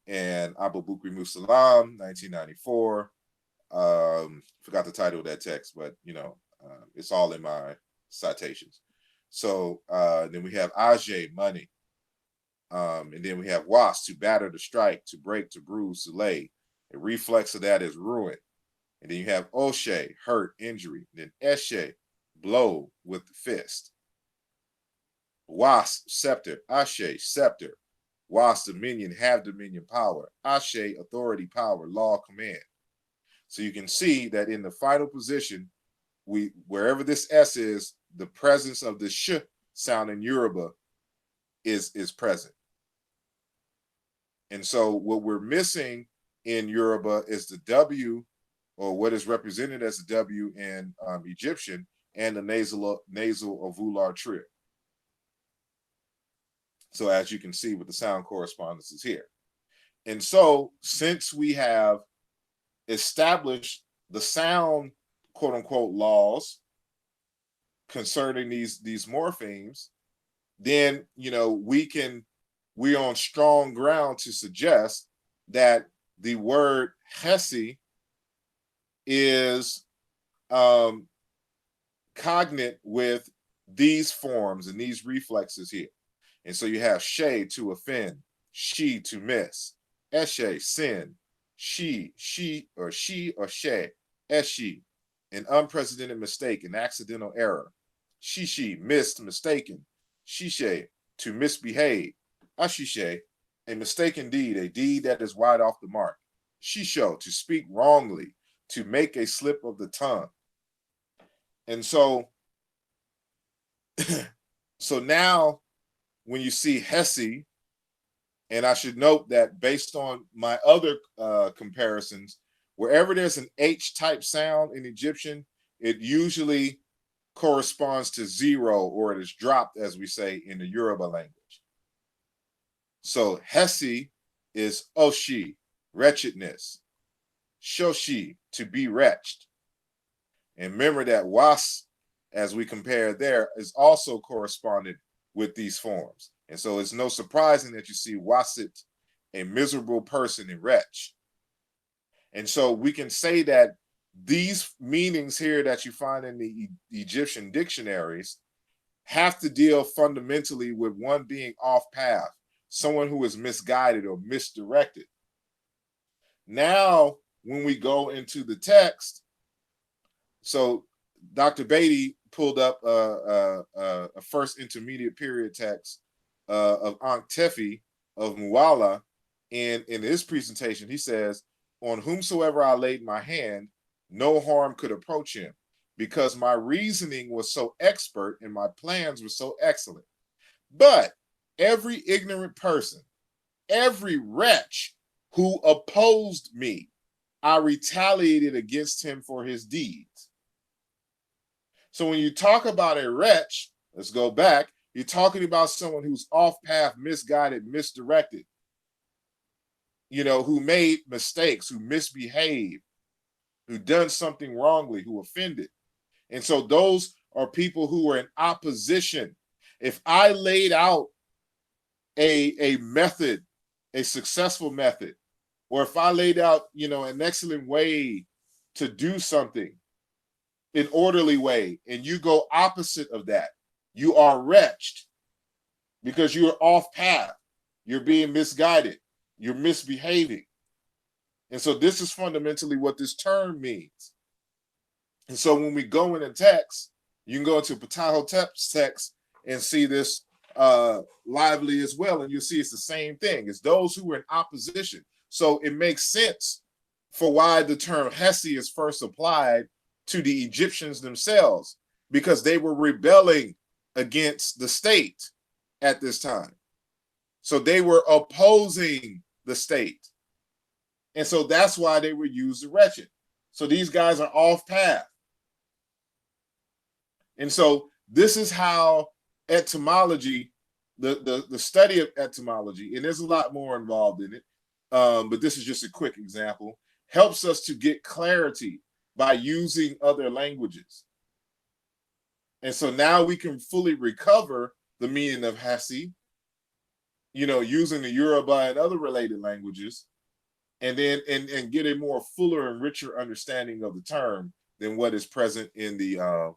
And Abu Bukri Musalam, 1994. Forgot the title of that text, but it's all in my citations. So then we have Ajay, money. And then we have was, to batter, to strike, to break, to bruise, to lay. A reflex of that is ruin. And then you have Oshe, hurt, injury. And then Eshe, blow with the fist. Was, scepter. Ashe, scepter. Was, dominion, have dominion, power. Ashe, authority, power, law, command. So you can see that in the final position, wherever this S is, the presence of the sh sound in Yoruba is present. And so what we're missing in Yoruba is the W, or what is represented as the W in Egyptian, and the nasal alveolar trio. So as you can see with the sound correspondences here. And so since we have established the sound, quote unquote, laws concerning these morphemes, then we're on strong ground to suggest that the word Hasse is cognate with these forms and these reflexes here. And so you have she, to offend, she, to miss, eshe, sin, she, or she, eshe, an unprecedented mistake, an accidental error, she, missed, mistaken, shishe, to misbehave, ashishe, a mistake indeed, a deed that is wide off the mark, shisho, to speak wrongly, to make a slip of the tongue. And so, so now when you see Hasse, and I should note that based on my other comparisons, wherever there's an H-type sound in Egyptian, it usually corresponds to 0, or it is dropped, as we say in the Yoruba language. So Hasse is oshi, wretchedness, shoshi, to be wretched. And remember that was, as we compare there, is also corresponded with these forms. And so it's no surprising that you see wasit, a miserable person, and wretch. And so we can say that these meanings here that you find in the Egyptian dictionaries have to deal fundamentally with one being off path, someone who is misguided or misdirected. Now, when we go into the text, so Dr. Beatty pulled up a first intermediate period text of Ankh Tefi of Muala, and in his presentation, he says, on whomsoever I laid my hand, no harm could approach him, because my reasoning was so expert and my plans were so excellent. But every ignorant person, every wretch who opposed me, I retaliated against him for his deeds. So when you talk about a wretch, let's go back, you're talking about someone who's off path, misguided, misdirected, who made mistakes, who misbehaved, who done something wrongly, who offended. And so those are people who are in opposition. If I laid out a method, a successful method, or if I laid out, an excellent way to do something, an orderly way, and you go opposite of that, you are wretched because you're off path, you're being misguided, you're misbehaving. And so this is fundamentally what this term means. And so when we go into text, you can go into Ptahhotep's text and see this lively as well, and you'll see it's the same thing. It's those who are in opposition. So it makes sense for why the term Hasse is first applied to the Egyptians themselves, because they were rebelling against the state at this time. So they were opposing the state. And so that's why they were used as wretched. So these guys are off path. And so this is how etymology, the study of etymology, and there's a lot more involved in it, but this is just a quick example, helps us to get clarity by using other languages. And so now we can fully recover the meaning of Hasse, using the Yoruba and other related languages, and then and get a more fuller and richer understanding of the term than what is present in the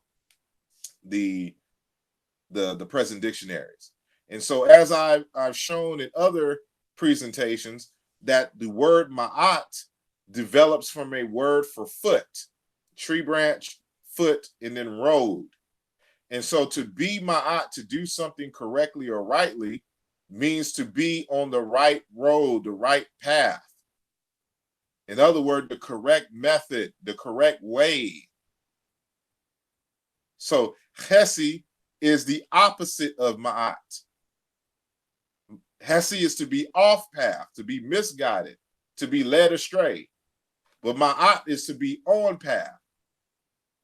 present dictionaries. And so as I've shown in other presentations, that the word ma'at develops from a word for foot, tree branch, foot, and then road. And so to be ma'at, to do something correctly or rightly, means to be on the right road, the right path. In other words, the correct method, the correct way. So Hasse is the opposite of ma'at. Hasse is to be off path, to be misguided, to be led astray. But ma'at is to be on path,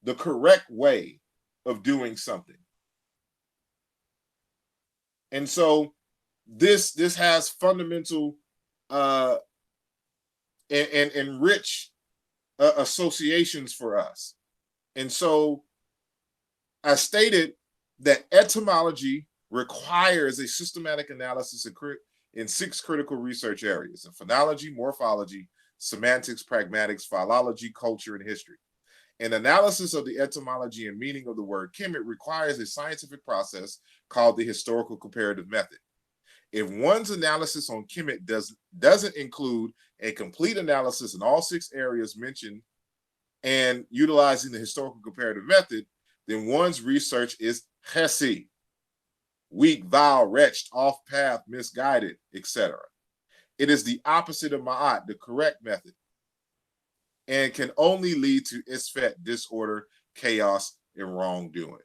the correct way of doing something. And so this has fundamental and rich associations for us. And so I stated that etymology requires a systematic analysis in 6 critical research areas: in phonology, morphology, semantics, pragmatics, philology, culture, and history. An analysis of the etymology and meaning of the word Kemet requires a scientific process called the historical comparative method. If one's analysis on Kemet doesn't include a complete analysis in all 6 areas mentioned and utilizing the historical comparative method, then one's research is Hasse, weak, vile, wretched, off path, misguided, etc. It is the opposite of Ma'at, the correct method, and can only lead to isfet, disorder, chaos, and wrongdoing.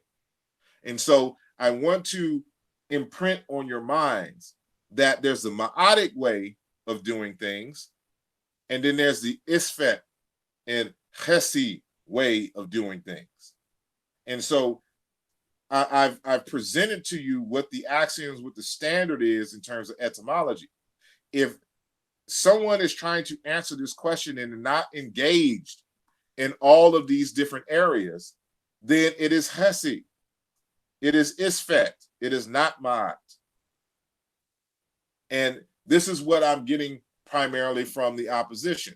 And so I want to imprint on your minds that there's the Ma'atic way of doing things, and then there's the isfet and Hasse way of doing things. And so I've presented to you what the axioms, what the standard is in terms of etymology. If someone is trying to answer this question and not engaged in all of these different areas, then it is Hasse. It is isfet. It is not Ma'at. And this is what I'm getting primarily from the opposition.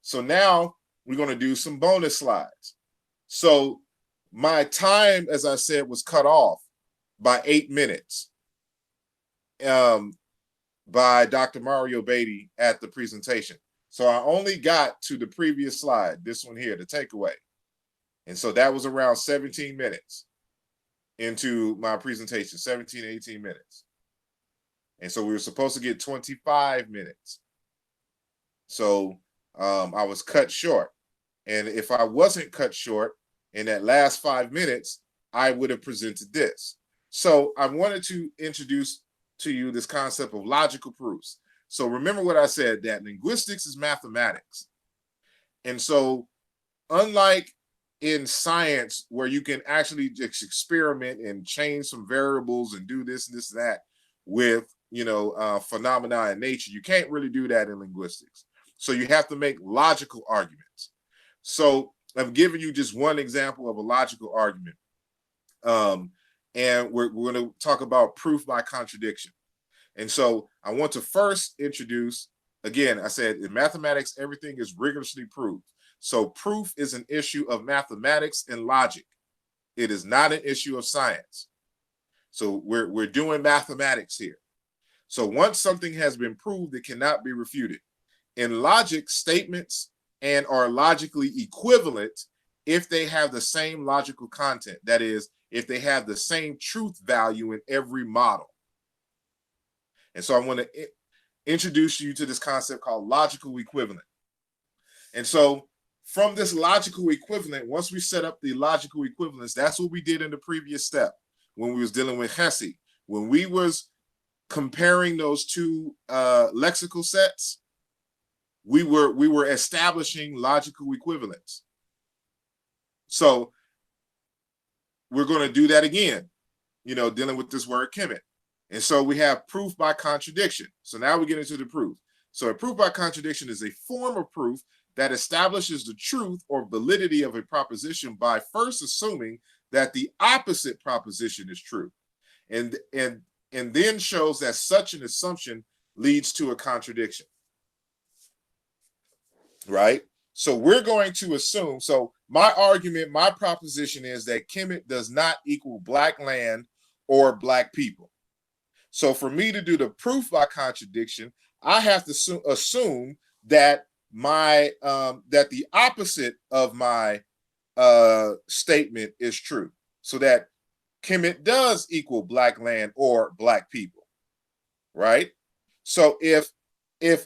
So now we're going to do some bonus slides. So my time, as I said, was cut off by 8 minutes by Dr. Mario Beatty at the presentation. So I only got to the previous slide, this one here, the takeaway. And so that was around 17 minutes into my presentation, 17, 18 minutes. And so we were supposed to get 25 minutes. So I was cut short. And if I wasn't cut short in that last 5 minutes, I would have presented this. So I wanted to introduce to you this concept of logical proofs. So remember what I said, that linguistics is mathematics. And so unlike in science, where you can actually just experiment and change some variables and do this and this and that with, phenomena in nature, you can't really do that in linguistics. So you have to make logical arguments. So I've given you just one example of a logical argument. And we're going to talk about proof by contradiction. And so I want to first introduce, again, I said in mathematics, everything is rigorously proved. So proof is an issue of mathematics and logic. It is not an issue of science. So we're doing mathematics here. So once something has been proved, it cannot be refuted. In logic, statements and are logically equivalent if they have the same logical content. That is, if they have the same truth value in every model. And so I want to introduce you to this concept called logical equivalent. And so from this logical equivalent, once we set up the logical equivalence, that's what we did in the previous step when we was dealing with Hasse. When we was comparing those two lexical sets, we were establishing logical equivalence. So we're going to do that again, dealing with this word Kemet. And so we have proof by contradiction. So now we get into the proof. So a proof by contradiction is a form of proof that establishes the truth or validity of a proposition by first assuming that the opposite proposition is true, and then shows that such an assumption leads to a contradiction. Right? So we're going to assume, so my argument, my proposition is that Kemet does not equal black land or black people. So for me to do the proof by contradiction, I have to assume that that the opposite of my statement is true, so that Kemet does equal black land or black people, right? So if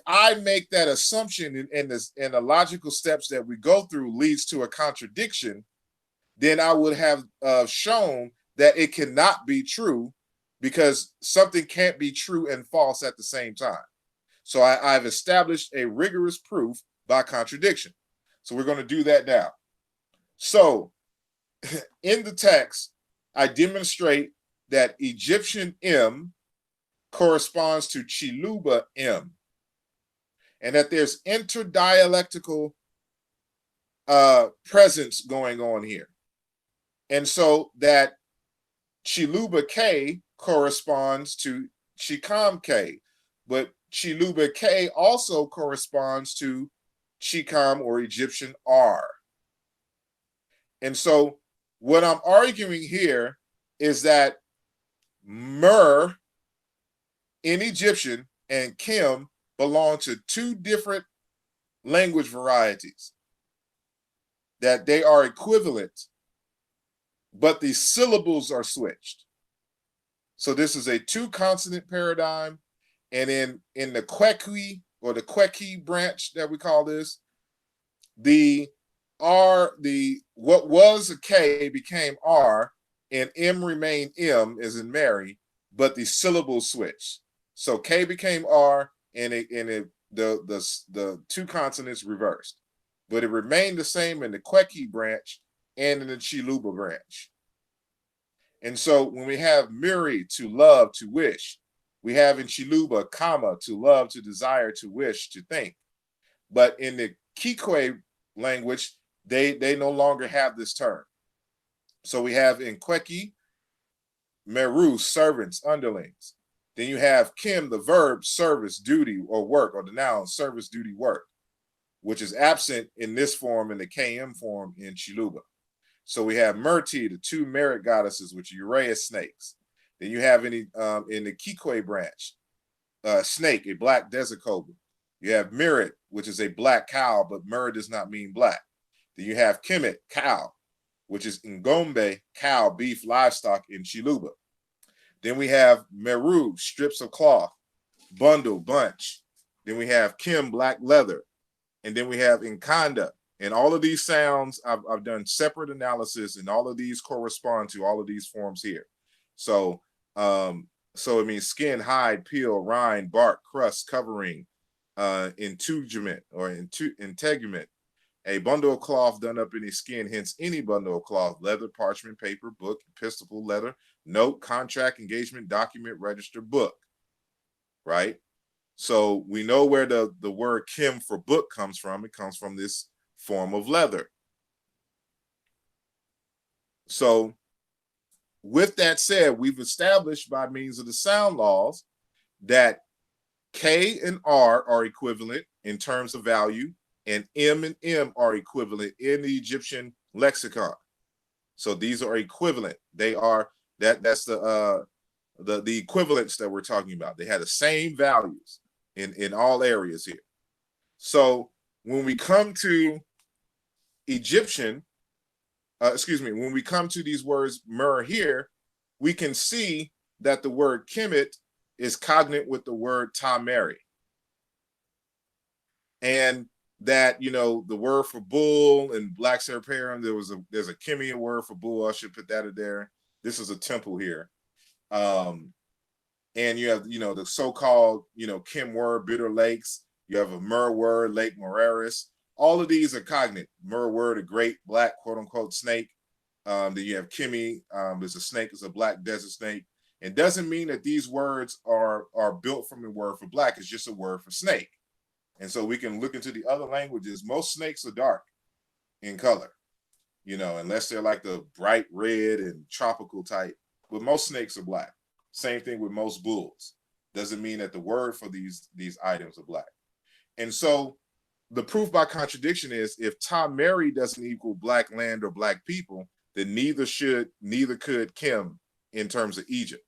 I make that assumption and the logical steps that we go through leads to a contradiction, then I would have shown that it cannot be true, because something can't be true and false at the same time. So I've established a rigorous proof by contradiction. So we're going to do that now. So in the text, I demonstrate that Egyptian M corresponds to Chiluba M, and that there's interdialectical presence going on here. And so that Chiluba K corresponds to Chicam K, but Chiluba K also corresponds to Chicom or Egyptian R. And so what I'm arguing here is that Mer in Egyptian and Kim belong to two different language varieties, that they are equivalent, but the syllables are switched. So this is a two consonant paradigm. And in the Kwekwe or the Kweki branch that we call this, the what was a K became R, and M remained M as in Mary, but the syllables switched. So K became R, and the two consonants reversed, but it remained the same in the Kweki branch and in the Chiluba branch. And so when we have Miri, to love, to wish, we have in Chiluba, comma, to love, to desire, to wish, to think. But in the Kikwe language, they no longer have this term. So we have in Kweki, Meru, servants, underlings. Then you have Kim, the verb, service, duty, or work, or the noun, service, duty, work, which is absent in this form, in the KM form in Chiluba. So we have Murti, the two merit goddesses, which are Uraeus snakes. Then you have in the Kikwe branch, snake, a black desert cobra. You have Mirit, which is a black cow, but Mur does not mean black. Then you have Kemet, cow, which is Ngombe, cow, beef, livestock in Chiluba. Then we have Meru, strips of cloth, bundle, bunch. Then we have Kim, black leather. And then we have Nkanda. And all of these sounds, I've done separate analysis, and all of these correspond to all of these forms here. So it means skin, hide, peel, rind, bark, crust, covering, integument or integument, a bundle of cloth done up in a skin, hence any bundle of cloth, leather, parchment, paper, book, episcopal, leather, note, contract, engagement, document, register, book, right? So we know where the word Kim for book comes from. It comes from this form of leather. So with that said, we've established by means of the sound laws that K and R are equivalent in terms of value, and M and M are equivalent in the Egyptian lexicon. So these are equivalent. They are that's the equivalence that we're talking about. They have the same values in all areas here. So when we come to Egyptian, when we come to these words Mer here, we can see that the word Kemet is cognate with the word Tameri. And that, the word for bull and Black Serperium, there's a Kemian word for bull. I should put that in there. This is a temple here. And you have, the so-called, Kim word, Bitter Lakes. You have a Mer word, Lake Moraris. All of these are cognate. Mer word, a great black, quote unquote, snake. Then you have Kimi. There's a snake, it's a black desert snake. It doesn't mean that these words are built from the word for black. It's just a word for snake. And so we can look into the other languages. Most snakes are dark in color, unless they're like the bright red and tropical type. But most snakes are black. Same thing with most bulls. Doesn't mean that the word for these items are black. And so the proof by contradiction is, if Tameri doesn't equal black land or black people, then neither could Kim in terms of Egypt.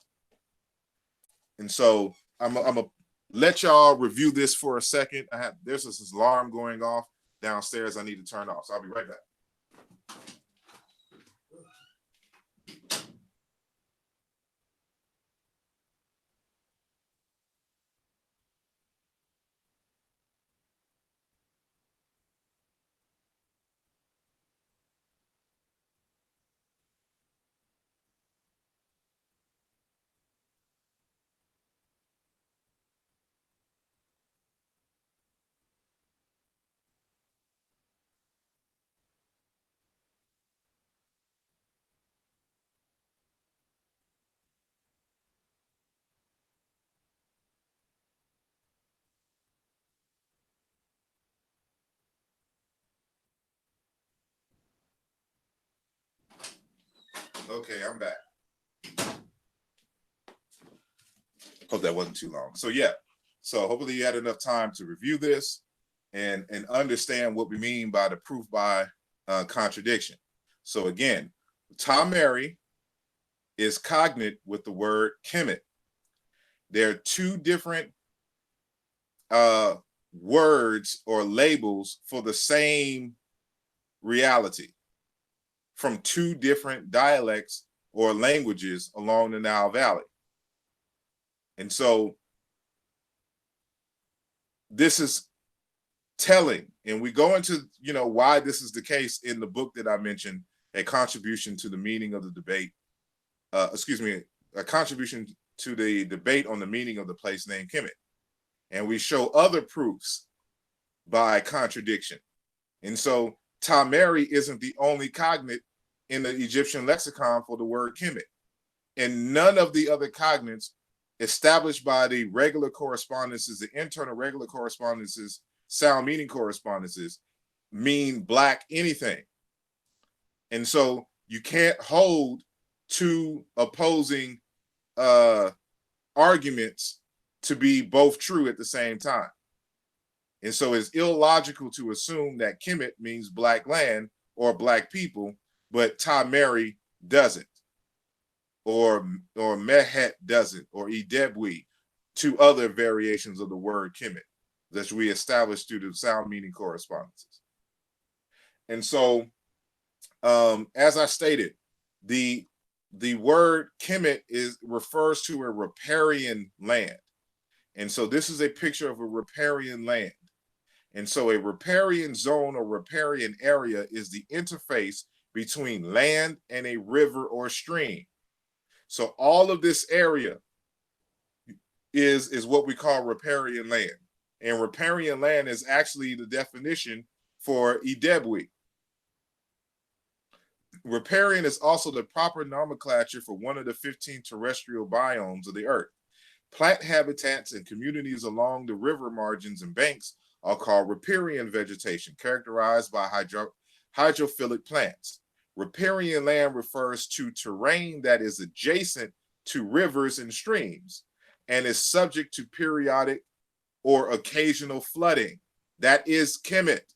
And so I'm gonna let y'all review this for a second. There's this alarm going off downstairs I need to turn off, so I'll be right back. Okay, I'm back. Hope that wasn't too long. So yeah, so hopefully you had enough time to review this and understand what we mean by the proof by contradiction. So again, tameri is cognate with the word kemet. There are two different words or labels for the same reality from two different dialects or languages along the Nile Valley. And so this is telling, and we go into, you know, why this is the case in the book that I mentioned, A Contribution to the Meaning of the Debate, a contribution to the debate on the meaning of the place named Kemet. And we show other proofs by contradiction. And so tameri isn't the only cognate in the Egyptian lexicon for the word Kemet. And none of the other cognates established by the regular correspondences, the internal regular correspondences, sound meaning correspondences, mean black anything. And so you can't hold two opposing arguments to be both true at the same time. And so it's illogical to assume that Kemet means black land or black people, but tameri doesn't, or Mehet doesn't, or Idebwi, two other variations of the word Kemet that we established through the sound meaning correspondences. And so, as I stated, the word Kemet refers to a riparian land. And so this is a picture of a riparian land. And so a riparian zone or riparian area is the interface between land and a river or stream. So all of this area is what we call riparian land. And riparian land is actually the definition for Idebwi. Riparian is also the proper nomenclature for one of the 15 terrestrial biomes of the earth. Plant habitats and communities along the river margins and banks are called riparian vegetation, characterized by hydrophilic plants. Riparian land refers to terrain that is adjacent to rivers and streams and is subject to periodic or occasional flooding. That is Kemet.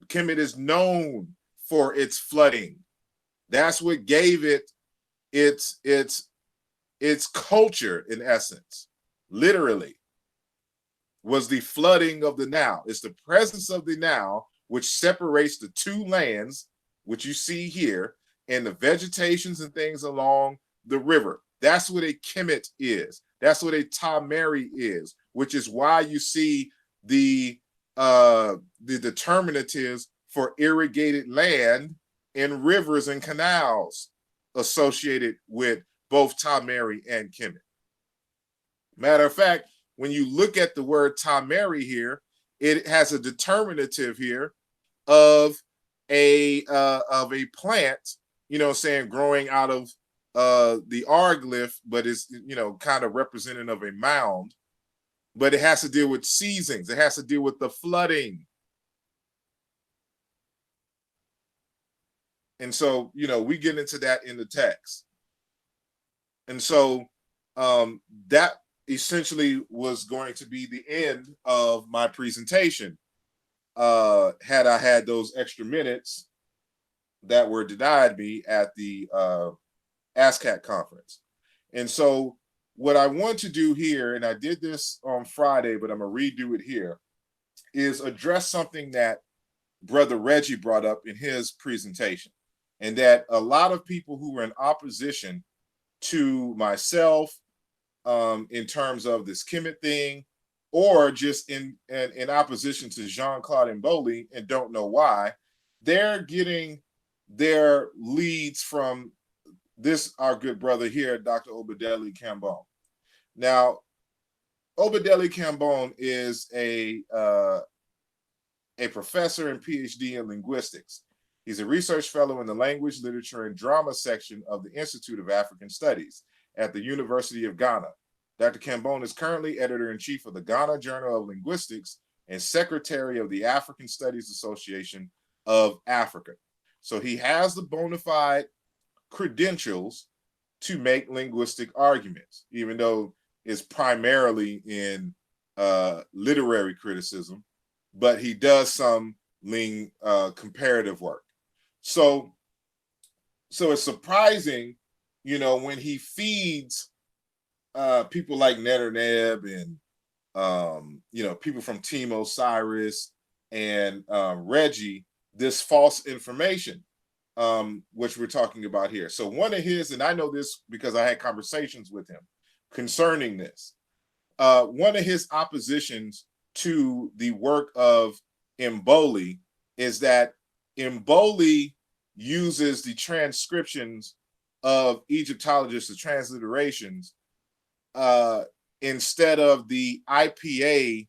Kemet is known for its flooding. That's what gave it its culture, in essence, literally, was the flooding of the Nile. It's the presence of the Nile which separates the two lands, which you see here, and the vegetations and things along the river. That's what a Kemet is. That's what a tameri is, which is why you see the determinatives for irrigated land and rivers and canals associated with both tameri and Kemet. Matter of fact, when you look at the word tameri here, it has a determinative here of a plant, you know, saying growing out of the arglyph, but is, you know, kind of representative of a mound. But it has to deal with seasons. It has to deal with the flooding. And so, you know, we get into that in the text. And so that essentially was going to be the end of my presentation. Had I had those extra minutes that were denied me at the ASCAC conference. And so what I want to do here, and I did this on Friday, but I'm gonna redo it here, is address something that Brother Reggie brought up in his presentation, and that a lot of people who were in opposition to myself in terms of this Kemet thing, or just in opposition to Jean-Claude Mboli and don't know why, they're getting their leads from this, our good brother here, Dr. Obadeli Cambone. Now, Obadeli Cambone is a professor and PhD in linguistics. He's a research fellow in the language, literature, and drama section of the Institute of African Studies at the University of Ghana. Dr. Cambone is currently editor-in-chief of the Ghana Journal of Linguistics and secretary of the African Studies Association of Africa. So he has the bona fide credentials to make linguistic arguments, even though it's primarily in literary criticism, but he does some comparative work. So it's surprising, when he feeds people like Netterneb and people from Team Osiris and Reggie this false information, which we're talking about here. So one of his, and I know this because I had conversations with him concerning this, one of his oppositions to the work of Mboli is that Mboli uses the transcriptions of Egyptologists, the transliterations, instead of the IPA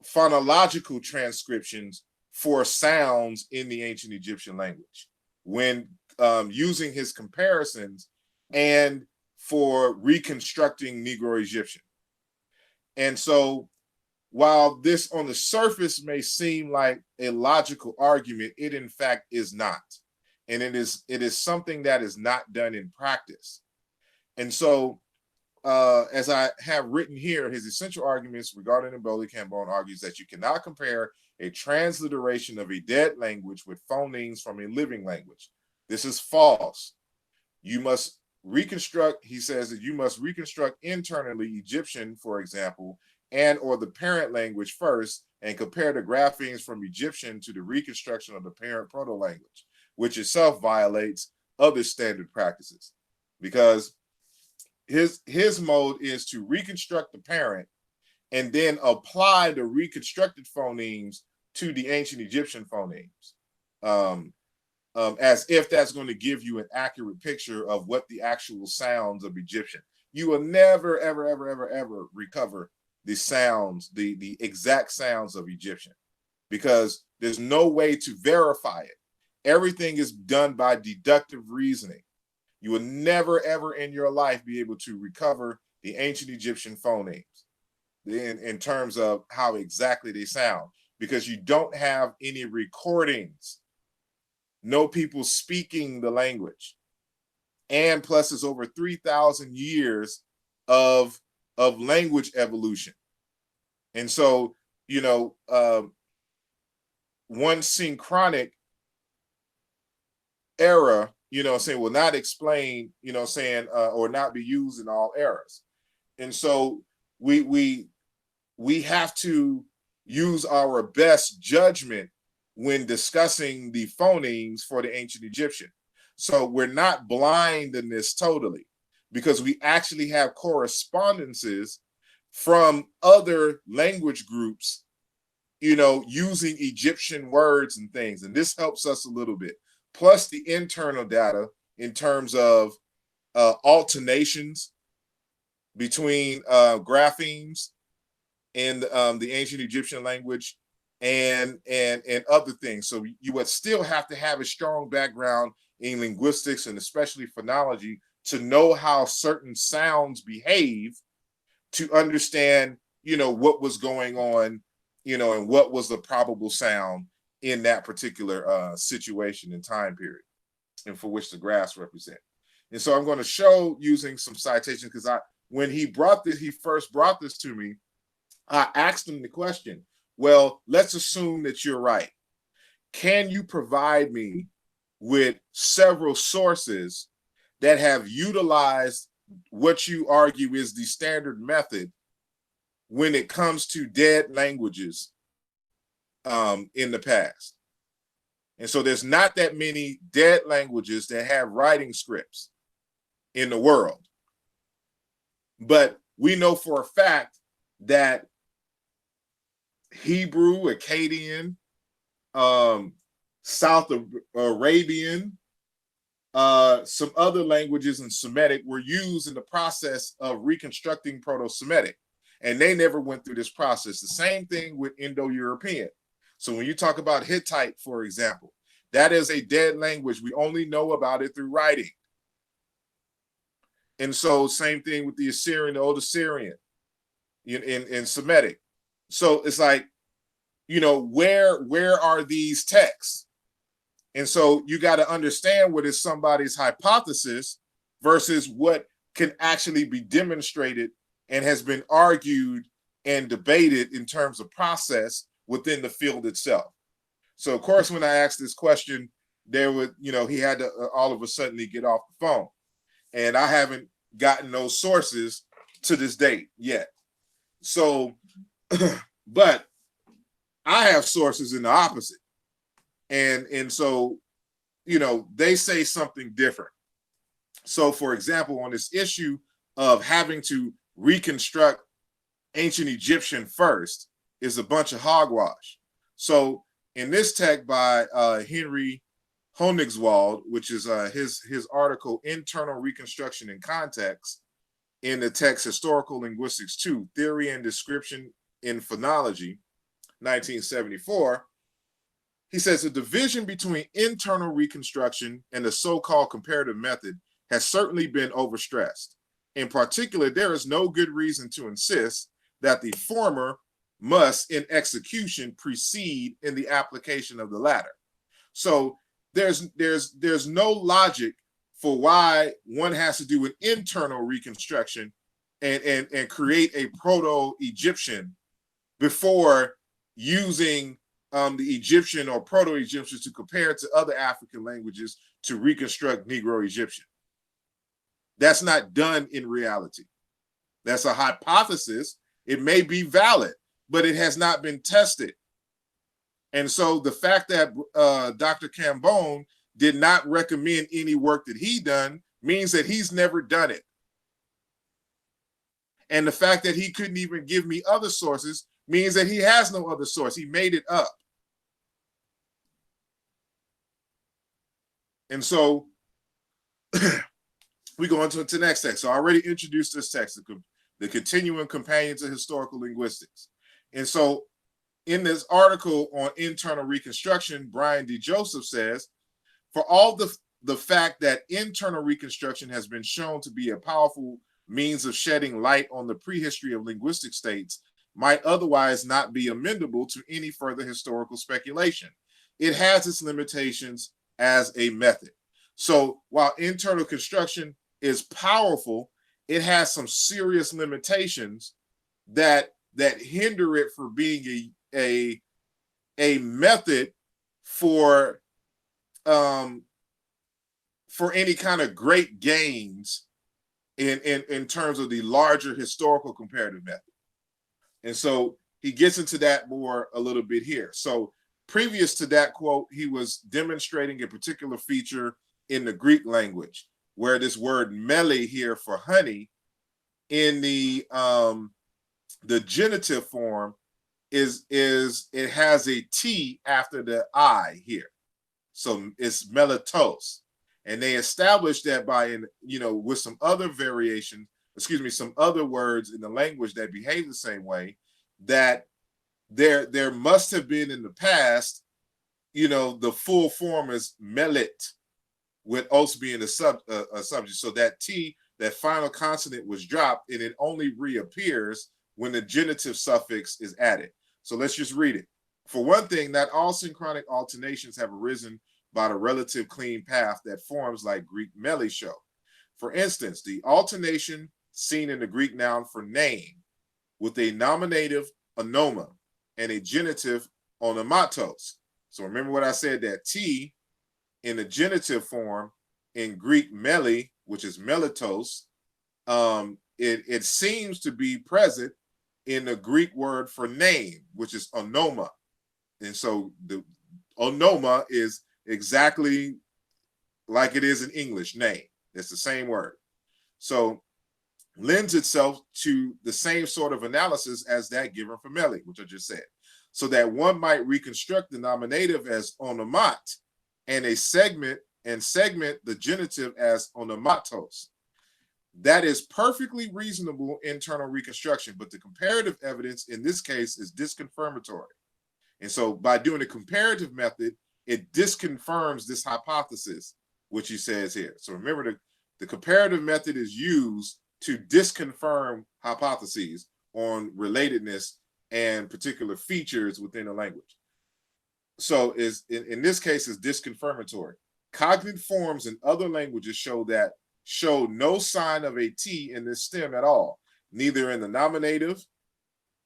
phonological transcriptions for sounds in the ancient Egyptian language, when using his comparisons and for reconstructing Negro Egyptian. And so while this on the surface may seem like a logical argument, it in fact is not. And it is something that is not done in practice. And so as I have written here, his essential arguments regarding Mboli Cambone argues that you cannot compare a transliteration of a dead language with phonemes from a living language. This is false. You must reconstruct, he says that you must reconstruct internally Egyptian, for example, and or the parent language first, and compare the graphemes from Egyptian to the reconstruction of the parent proto-language, which itself violates other standard practices. Because his mode is to reconstruct the parent and then apply the reconstructed phonemes to the ancient Egyptian phonemes, as if that's going to give you an accurate picture of what the actual sounds of Egyptian. You will never, ever, ever, ever, ever recover the sounds, the exact sounds of Egyptian, because there's no way to verify it. Everything is done by deductive reasoning. You will never, ever in your life be able to recover the ancient Egyptian phonemes in terms of how exactly they sound, because you don't have any recordings, no people speaking the language. And plus it's over 3,000 years of language evolution. And so, one synchronic era, will not explain, or not be used in all eras. And so we have to use our best judgment when discussing the phonemes for the ancient Egyptian. So we're not blind in this totally, because we actually have correspondences from other language groups, using Egyptian words and things. And this helps us a little bit. Plus the internal data in terms of alternations between graphemes in the ancient Egyptian language and other things. So you would still have to have a strong background in linguistics and especially phonology to know how certain sounds behave, to understand, what was going on, and what was the probable sound in that particular situation and time period, and for which the graphs represent. And so I'm going to show using some citations, because when he first brought this to me, I asked him the question, well, let's assume that you're right. Can you provide me with several sources that have utilized what you argue is the standard method when it comes to dead languages in the past? And so there's not that many dead languages that have writing scripts in the world. But we know for a fact that Hebrew, Akkadian, South Arabian, some other languages in Semitic were used in the process of reconstructing Proto-Semitic. And they never went through this process. The same thing with Indo-European. So when you talk about Hittite, for example, that is a dead language. We only know about it through writing. And so same thing with the Assyrian, the Old Assyrian in Semitic. So it's like, where are these texts? And so you got to understand what is somebody's hypothesis versus what can actually be demonstrated and has been argued and debated in terms of process within the field itself. So of course, when I asked this question, there would, he had to all of a sudden get off the phone, and I haven't gotten those sources to this date yet. So, but I have sources in the opposite, and so, they say something different. So, for example, on this issue of having to reconstruct ancient Egyptian first is a bunch of hogwash. So, in this text by Henry Honigswald, which is his article "Internal Reconstruction in Context" in the text "Historical Linguistics 2: Theory and Description in Phonology," 1974. He says the division between internal reconstruction and the so-called comparative method has certainly been overstressed. In particular, there is no good reason to insist that the former must, in execution, precede in the application of the latter. So there's no logic for why one has to do an internal reconstruction and create a proto-Egyptian before using the Egyptian or Proto-Egyptians to compare to other African languages to reconstruct Negro Egyptian. That's not done in reality. That's a hypothesis. It may be valid, but it has not been tested. And so the fact that Dr. Cambone did not recommend any work that he done means that he's never done it. And the fact that he couldn't even give me other sources means that he has no other source. He made it up. And so we go into the next text. So I already introduced this text, the Continuing Companion to Historical Linguistics. And so in this article on internal reconstruction, Brian D. Joseph says, for all the fact that internal reconstruction has been shown to be a powerful means of shedding light on the prehistory of linguistic states, might otherwise not be amenable to any further historical speculation. It has its limitations as a method. So while internal construction is powerful, it has some serious limitations that hinder it from being a method for any kind of great gains in terms of the larger historical comparative method. And so he gets into that more a little bit here. So previous to that quote, he was demonstrating a particular feature in the Greek language, where this word mele here for honey in the genitive form is it has a T after the I here. So it's melatos. And they established that by, with some other variations, some other words in the language that behave the same way, that there must have been in the past, the full form is melit, with os being a subject. So that T, that final consonant was dropped, and it only reappears when the genitive suffix is added. So let's just read it. For one thing, not all synchronic alternations have arisen by the relative clean path that forms like Greek mele show. For instance, the alternation seen in the Greek noun for name with a nominative onoma and a genitive onomatos. So remember what I said, that T in the genitive form in Greek mele, which is melatos, it seems to be present in the Greek word for name, which is onoma. And so the onoma is exactly like it is in English, name. It's the same word. So lends itself to the same sort of analysis as that given for mele, which I just said. So that one might reconstruct the nominative as onomat and segment the genitive as onomatos. That is perfectly reasonable internal reconstruction, but the comparative evidence in this case is disconfirmatory. And so by doing a comparative method, it disconfirms this hypothesis, which he says here. So remember, the comparative method is used to disconfirm hypotheses on relatedness and particular features within a language. So in this case, is disconfirmatory. Cognate forms in other languages show no sign of a T in this stem at all. neither in the nominative,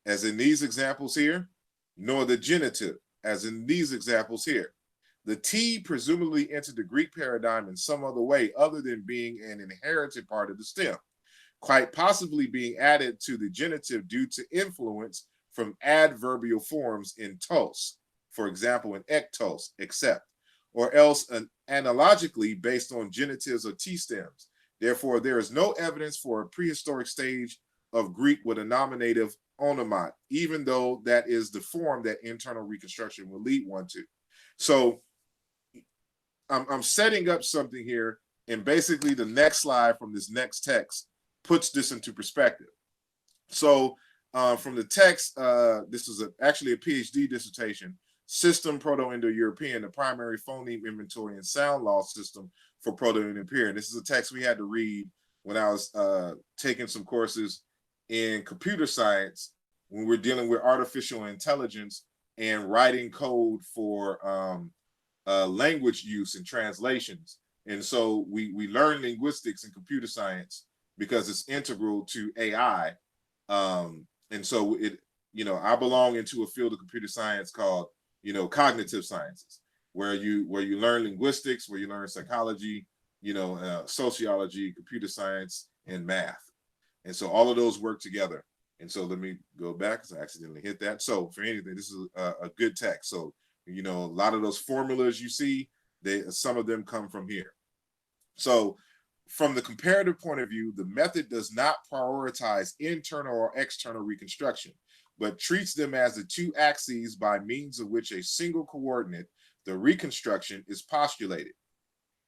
as in these examples here, nor the genitive, as in these examples here. The T presumably entered the Greek paradigm in some other way other than being an inherited part of the stem, quite possibly being added to the genitive due to influence from adverbial forms in tos, for example, in ektos, except, or else analogically based on genitives or T stems. Therefore, there is no evidence for a prehistoric stage of Greek with a nominative onomot, even though that is the form that internal reconstruction will lead one to. So I'm setting up something here, and basically the next slide from this next text puts this into perspective. So from the text, this is actually a PhD dissertation, System Proto-Indo-European, the primary phoneme inventory and sound law system for Proto-Indo-European. This is a text we had to read when I was taking some courses in computer science when we're dealing with artificial intelligence and writing code for language use and translations. And so we learn linguistics and computer science because it's integral to AI. And so it, I belong into a field of computer science called, cognitive sciences, where you learn linguistics, where you learn psychology, sociology, computer science, and math. And so all of those work together. And so let me go back because I accidentally hit that. So for anything, this is a good text. So, a lot of those formulas you see, some of them come from here. So from the comparative point of view, the method does not prioritize internal or external reconstruction, but treats them as the two axes by means of which a single coordinate, the reconstruction, is postulated.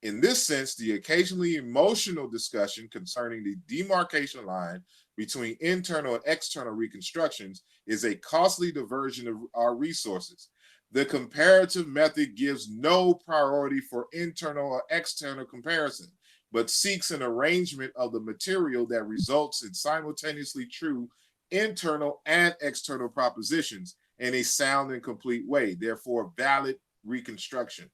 In this sense, the occasionally emotional discussion concerning the demarcation line between internal and external reconstructions is a costly diversion of our resources. The comparative method gives no priority for internal or external comparison, but seeks an arrangement of the material that results in simultaneously true internal and external propositions in a sound and complete way, therefore valid reconstructions.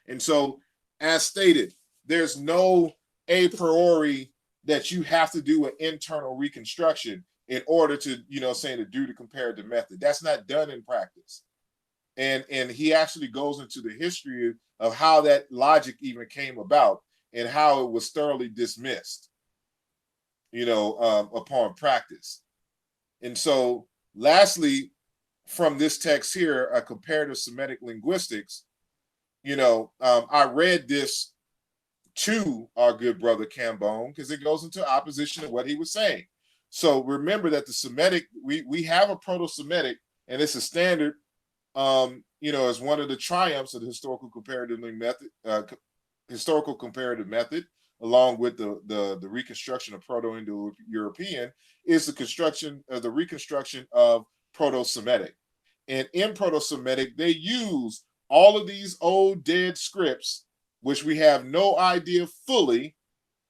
And so, as stated, there's no a priori that you have to do an internal reconstruction in order to, to do the comparative method. That's not done in practice. And he actually goes into the history of how that logic even came about and how it was thoroughly dismissed, upon practice. And so, lastly, from this text here, a comparative Semitic linguistics, I read this to our good brother Cambone because it goes into opposition to what he was saying. So remember that the Semitic, we have a Proto-Semitic, and it's a standard, as one of the triumphs of the historical comparative method, along with the reconstruction of Proto-Indo-European, is the reconstruction of Proto-Semitic. And in Proto-Semitic, they use all of these old dead scripts, which we have no idea fully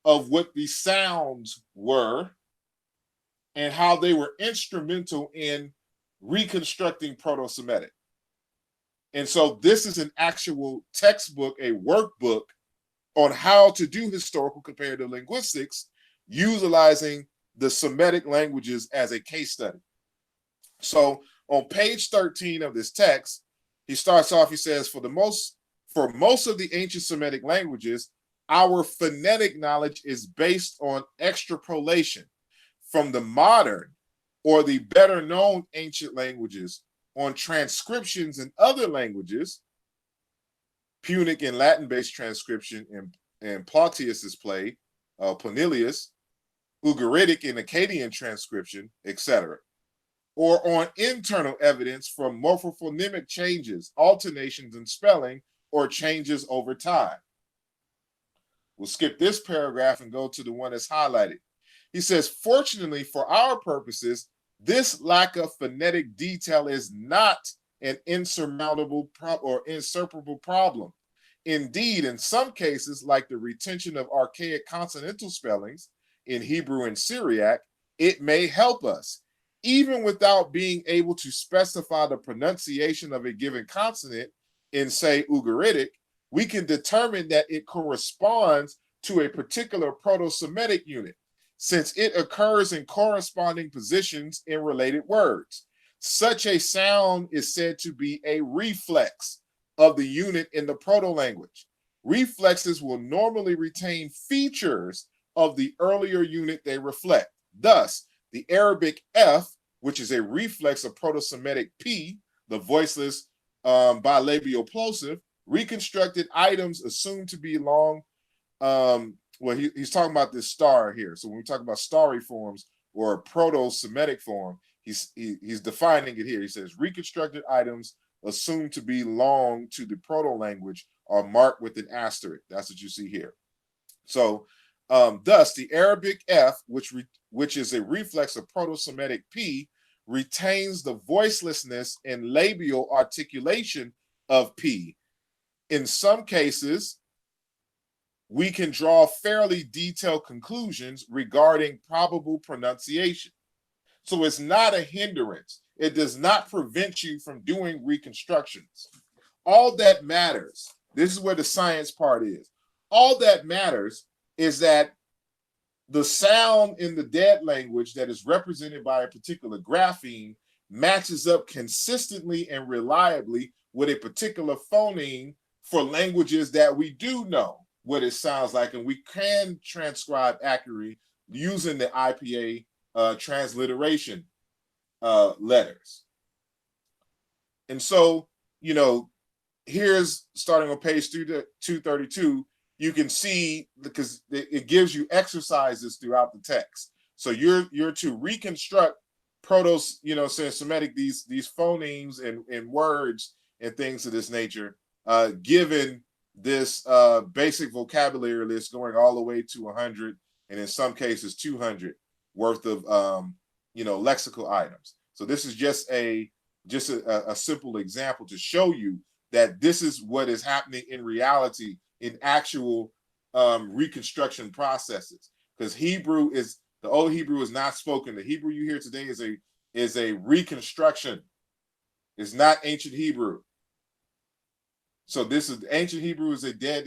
of what the sounds were and how they were instrumental in reconstructing Proto-Semitic. And so this is an actual textbook, a workbook on how to do historical comparative linguistics, utilizing the Semitic languages as a case study. So on page 13 of this text, he starts off, he says, for most of the ancient Semitic languages, our phonetic knowledge is based on extrapolation from the modern or the better known ancient languages on transcriptions in other languages, Punic and Latin-based transcription in Plautius's play, Cornelius, Ugaritic and Akkadian transcription, etc., or on internal evidence from morphophonemic changes, alternations in spelling, or changes over time. We'll skip this paragraph and go to the one that's highlighted. He says, fortunately for our purposes, this lack of phonetic detail is not an insurmountable or insuperable problem. Indeed, in some cases, like the retention of archaic consonantal spellings in Hebrew and Syriac, it may help us. Even without being able to specify the pronunciation of a given consonant in, say, Ugaritic, we can determine that it corresponds to a particular Proto-Semitic unit. since it occurs in corresponding positions in related words. Such a sound is said to be a reflex of the unit in the proto-language. Reflexes will normally retain features of the earlier unit they reflect. Thus, the Arabic F, which is a reflex of Proto-Semitic P, the voiceless bilabial plosive, reconstructed items assumed to be long. Well, he's talking about this star here. So when we talk about starry forms or Proto-Semitic form, he's defining it here. He says reconstructed items assumed to belong to the proto-language are marked with an asterisk. That's what you see here. So thus the Arabic F, which is a reflex of Proto-Semitic P, retains the voicelessness and labial articulation of P. In some cases, we can draw fairly detailed conclusions regarding probable pronunciation. So it's not a hindrance. It does not prevent you from doing reconstructions. All that matters, this is where the science part is. All that matters is that the sound in the dead language that is represented by a particular grapheme matches up consistently and reliably with a particular phoneme for languages that we do know what it sounds like, and we can transcribe accurately using the IPA transliteration letters. And so, you know, here's starting on page 232, you can see, because it gives you exercises throughout the text. So you're to reconstruct Proto-Semitic, these phonemes and words and things of this nature, given this basic vocabulary list going all the way to 100, and in some cases 200 worth of lexical items. So this is just a simple example to show you that this is what is happening in reality in actual reconstruction processes. Because the old Hebrew is not spoken. The Hebrew you hear today is a reconstruction. It's not ancient Hebrew. So this is ancient Hebrew is a dead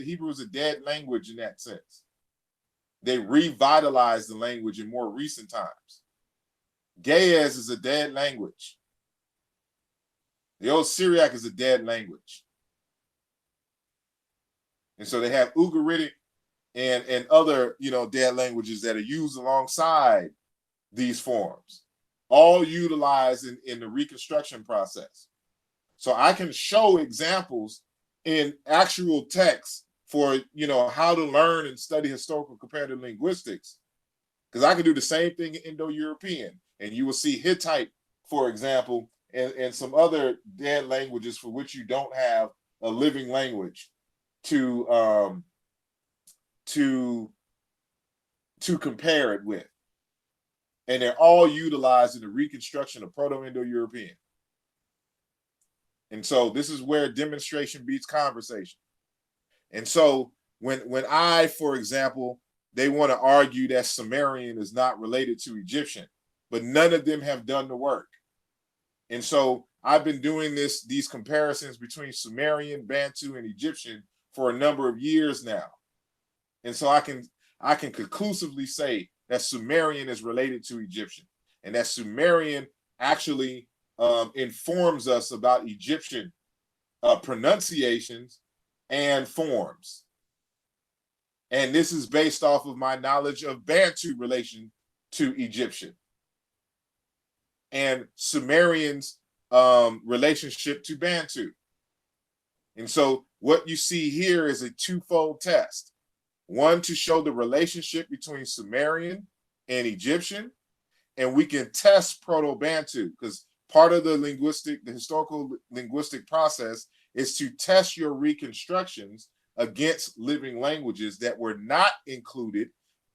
language in that sense. They revitalized the language in more recent times. Ge'ez is a dead language. The old Syriac is a dead language. And so they have Ugaritic and other dead languages that are used alongside these forms, all utilized in the reconstruction process. So I can show examples in actual text for how to learn and study historical comparative linguistics, because I can do the same thing in Indo-European, and you will see Hittite, for example, and some other dead languages for which you don't have a living language to compare it with, and they're all utilized in the reconstruction of Proto-Indo-European. And so this is where demonstration beats conversation. And so when I, for example, they want to argue that Sumerian is not related to Egyptian, but none of them have done the work. And so I've been doing these comparisons between Sumerian, Bantu, and Egyptian for a number of years now. And so I can conclusively say that Sumerian is related to Egyptian, and that Sumerian actually informs us about Egyptian pronunciations and forms. And this is based off of my knowledge of Bantu relation to Egyptian and Sumerian's relationship to Bantu. And so what you see here is a twofold test. One, to show the relationship between Sumerian and Egyptian, and we can test Proto-Bantu, because part of the historical linguistic process is to test your reconstructions against living languages that were not included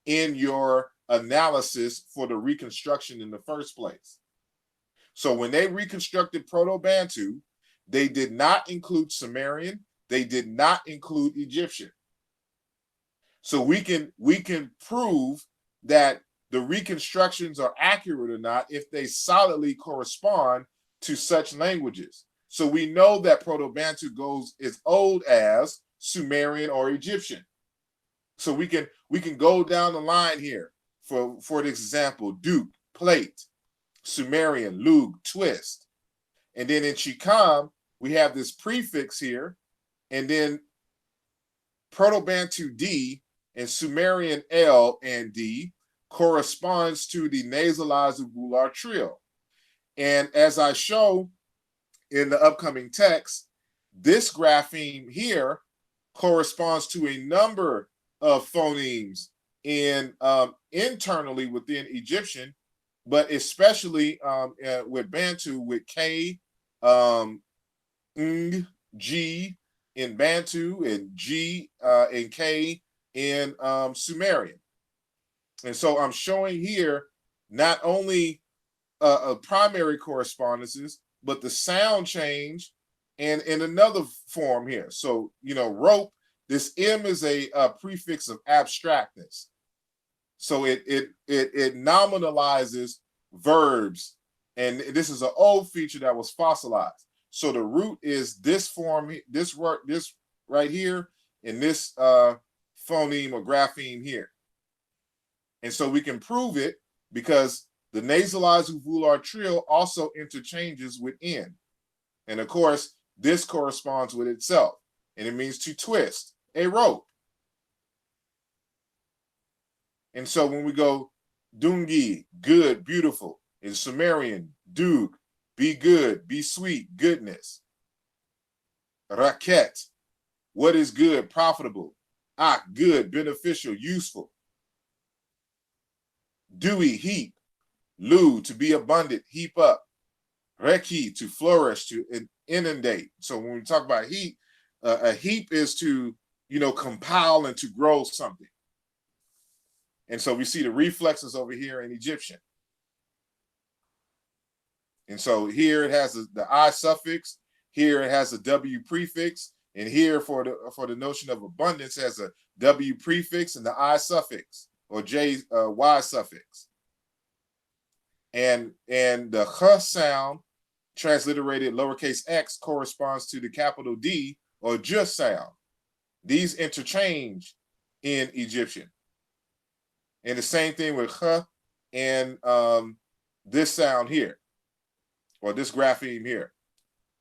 in your analysis for the reconstruction in the first place. So when they reconstructed Proto-Bantu, they did not include Sumerian, they did not include Egyptian. So we can prove that the reconstructions are accurate or not if they solidly correspond to such languages. So we know that Proto-Bantu goes as old as Sumerian or Egyptian. So we can go down the line here for this example, Duke, plate, Sumerian, Lug, twist. And then in Chicam, we have this prefix here, and then Proto-Bantu D and Sumerian L and D corresponds to the nasalized uvular trill. And as I show in the upcoming text, this grapheme here corresponds to a number of phonemes in internally within Egyptian, but especially with Bantu, with K, Ng, G in Bantu, and G and K in Sumerian. And so I'm showing here not only primary correspondences, but the sound change and in another form here. So, rope, this M is a prefix of abstractness. So it nominalizes verbs. And this is an old feature that was fossilized. So the root is this form, this right here, and this phoneme or grapheme here. And so we can prove it because the nasalized uvular trill also interchanges with N. And of course, this corresponds with itself. And it means to twist, a rope. And so when we go Dungi, good, beautiful, in Sumerian, Dug, be good, be sweet, goodness. Raket, what is good, profitable. Ak, good, beneficial, useful. Dewy, heap. Lu, to be abundant, heap up. Reki, to flourish, to inundate. So when we talk about heap, a heap is to, compile and to grow something. And so we see the reflexes over here in Egyptian. And so here it has the I suffix, here it has a W prefix, and here for the notion of abundance has a W prefix and the I suffix or Y suffix. And the H sound, transliterated lowercase x, corresponds to the capital D or J sound. These interchange in Egyptian. And the same thing with H and this sound here, or this grapheme here.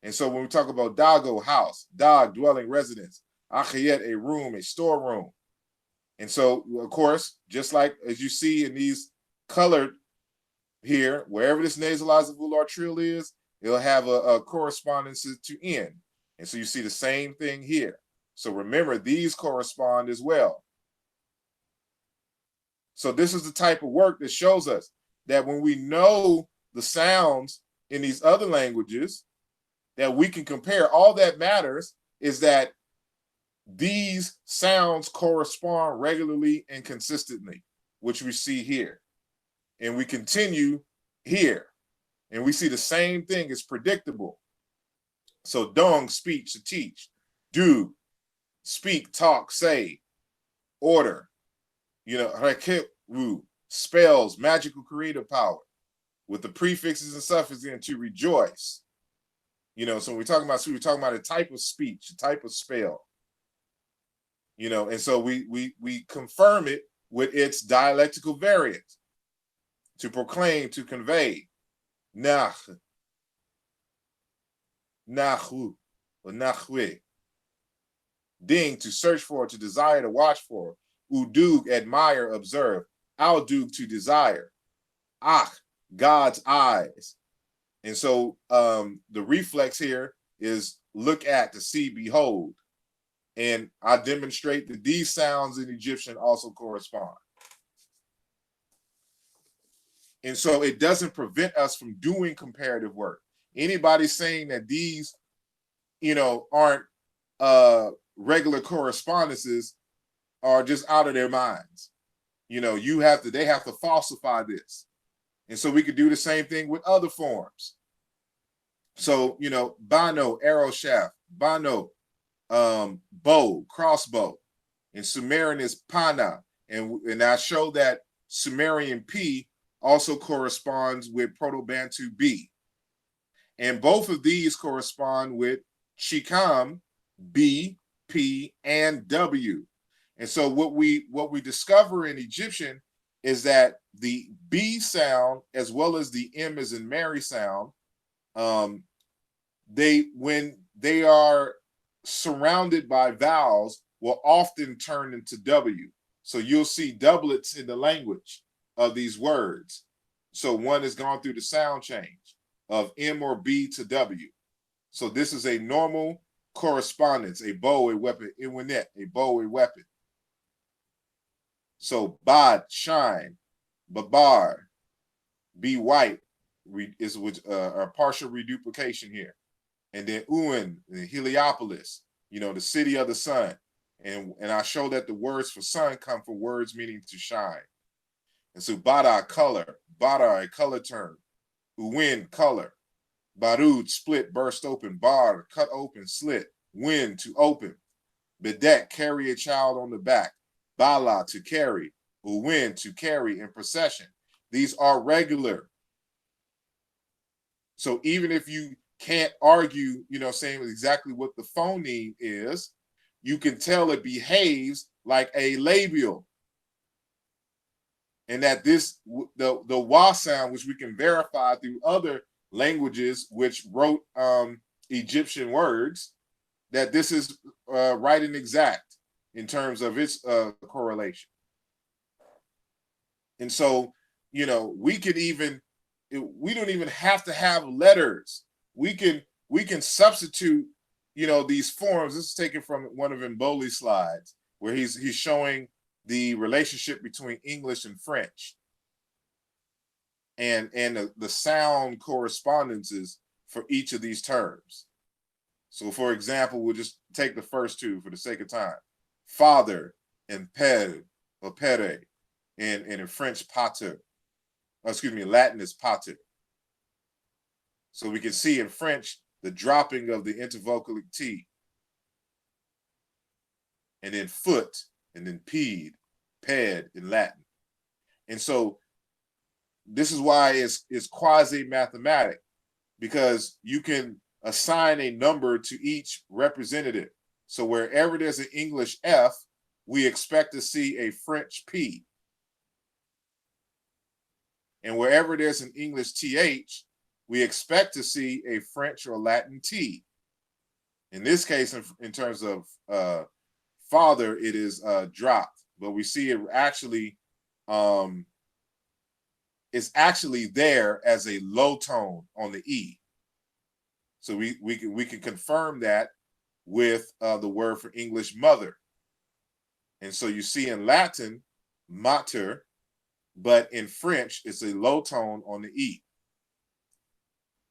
And so when we talk about Dago, house, Dag, dwelling, residence, Achayet, a room, a storeroom. And so, of course, just like as you see in these colored here, wherever this nasalized uvular trill is, it'll have a correspondence to N. And so you see the same thing here. So remember, these correspond as well. So this is the type of work that shows us that when we know the sounds in these other languages, that we can compare. All that matters is that these sounds correspond regularly and consistently, which we see here. And we continue here. And we see the same thing is predictable. So dong, speech, to teach. Do, speak, talk, say. Order. Rekeru, spells, magical creative power. With the prefixes and suffixes in to rejoice. So we're talking about a type of speech, a type of spell. And so we confirm it with its dialectical variant. To proclaim, to convey. Nach. Nahu. Or nachwe. Ding, to search for, to desire, to watch for. Udug, admire, observe. Aldug, to desire. Ach, God's eyes. And so the reflex here is look at, to see, behold. And I demonstrate that these sounds in Egyptian also correspond. And so it doesn't prevent us from doing comparative work. Anybody saying that these, aren't regular correspondences are just out of their minds. They have to falsify this. And so we could do the same thing with other forms. So, bano, arrow shaft, bano, bow, crossbow. And Sumerian is pana. And I show that Sumerian P also corresponds with Proto-Bantu B. And both of these correspond with Chicam, B, P, and W. And so what we discover in Egyptian is that the B sound, as well as the M as in Mary sound, when they are surrounded by vowels, will often turn into W. So you'll see doublets in the language of these words. So one has gone through the sound change of M or B to W. So this is a normal correspondence, a bow, a weapon, iwinet, a bow, a weapon. So bad, shine, babar, be white is with a partial reduplication here. And then Uin, Heliopolis, the city of the sun. And I show that the words for sun come from words meaning to shine. And so bada, color, bada, a color term, Uin, color, barud, split, burst open, bar, cut open, slit, win, to open, bedet, carry a child on the back, bala, to carry, uwin, to carry in procession. These are regular. So even if you can't argue, saying exactly what the phoneme is, you can tell it behaves like a labial. And that the wa sound, which we can verify through other languages which wrote Egyptian words, that this is right and exact in terms of its correlation. And so, we don't even have to have letters. We can substitute, these forms. This is taken from one of Mboli's slides where he's showing the relationship between English and French and the sound correspondences for each of these terms. So for example, we'll just take the first two for the sake of time. Father and père or pere, and in French pater. Latin is pater. So we can see in French the dropping of the intervocalic T. And then foot, and then ped in Latin. And so this is why it's quasi-mathematic, because you can assign a number to each representative. So wherever there's an English F, we expect to see a French P. And wherever there's an English TH, we expect to see a French or Latin T. In this case, in terms of father, it is dropped, but we see it actually it's actually there as a low tone on the E. So we can confirm that with the word for English mother. And so you see in Latin, mater, but in French, it's a low tone on the E.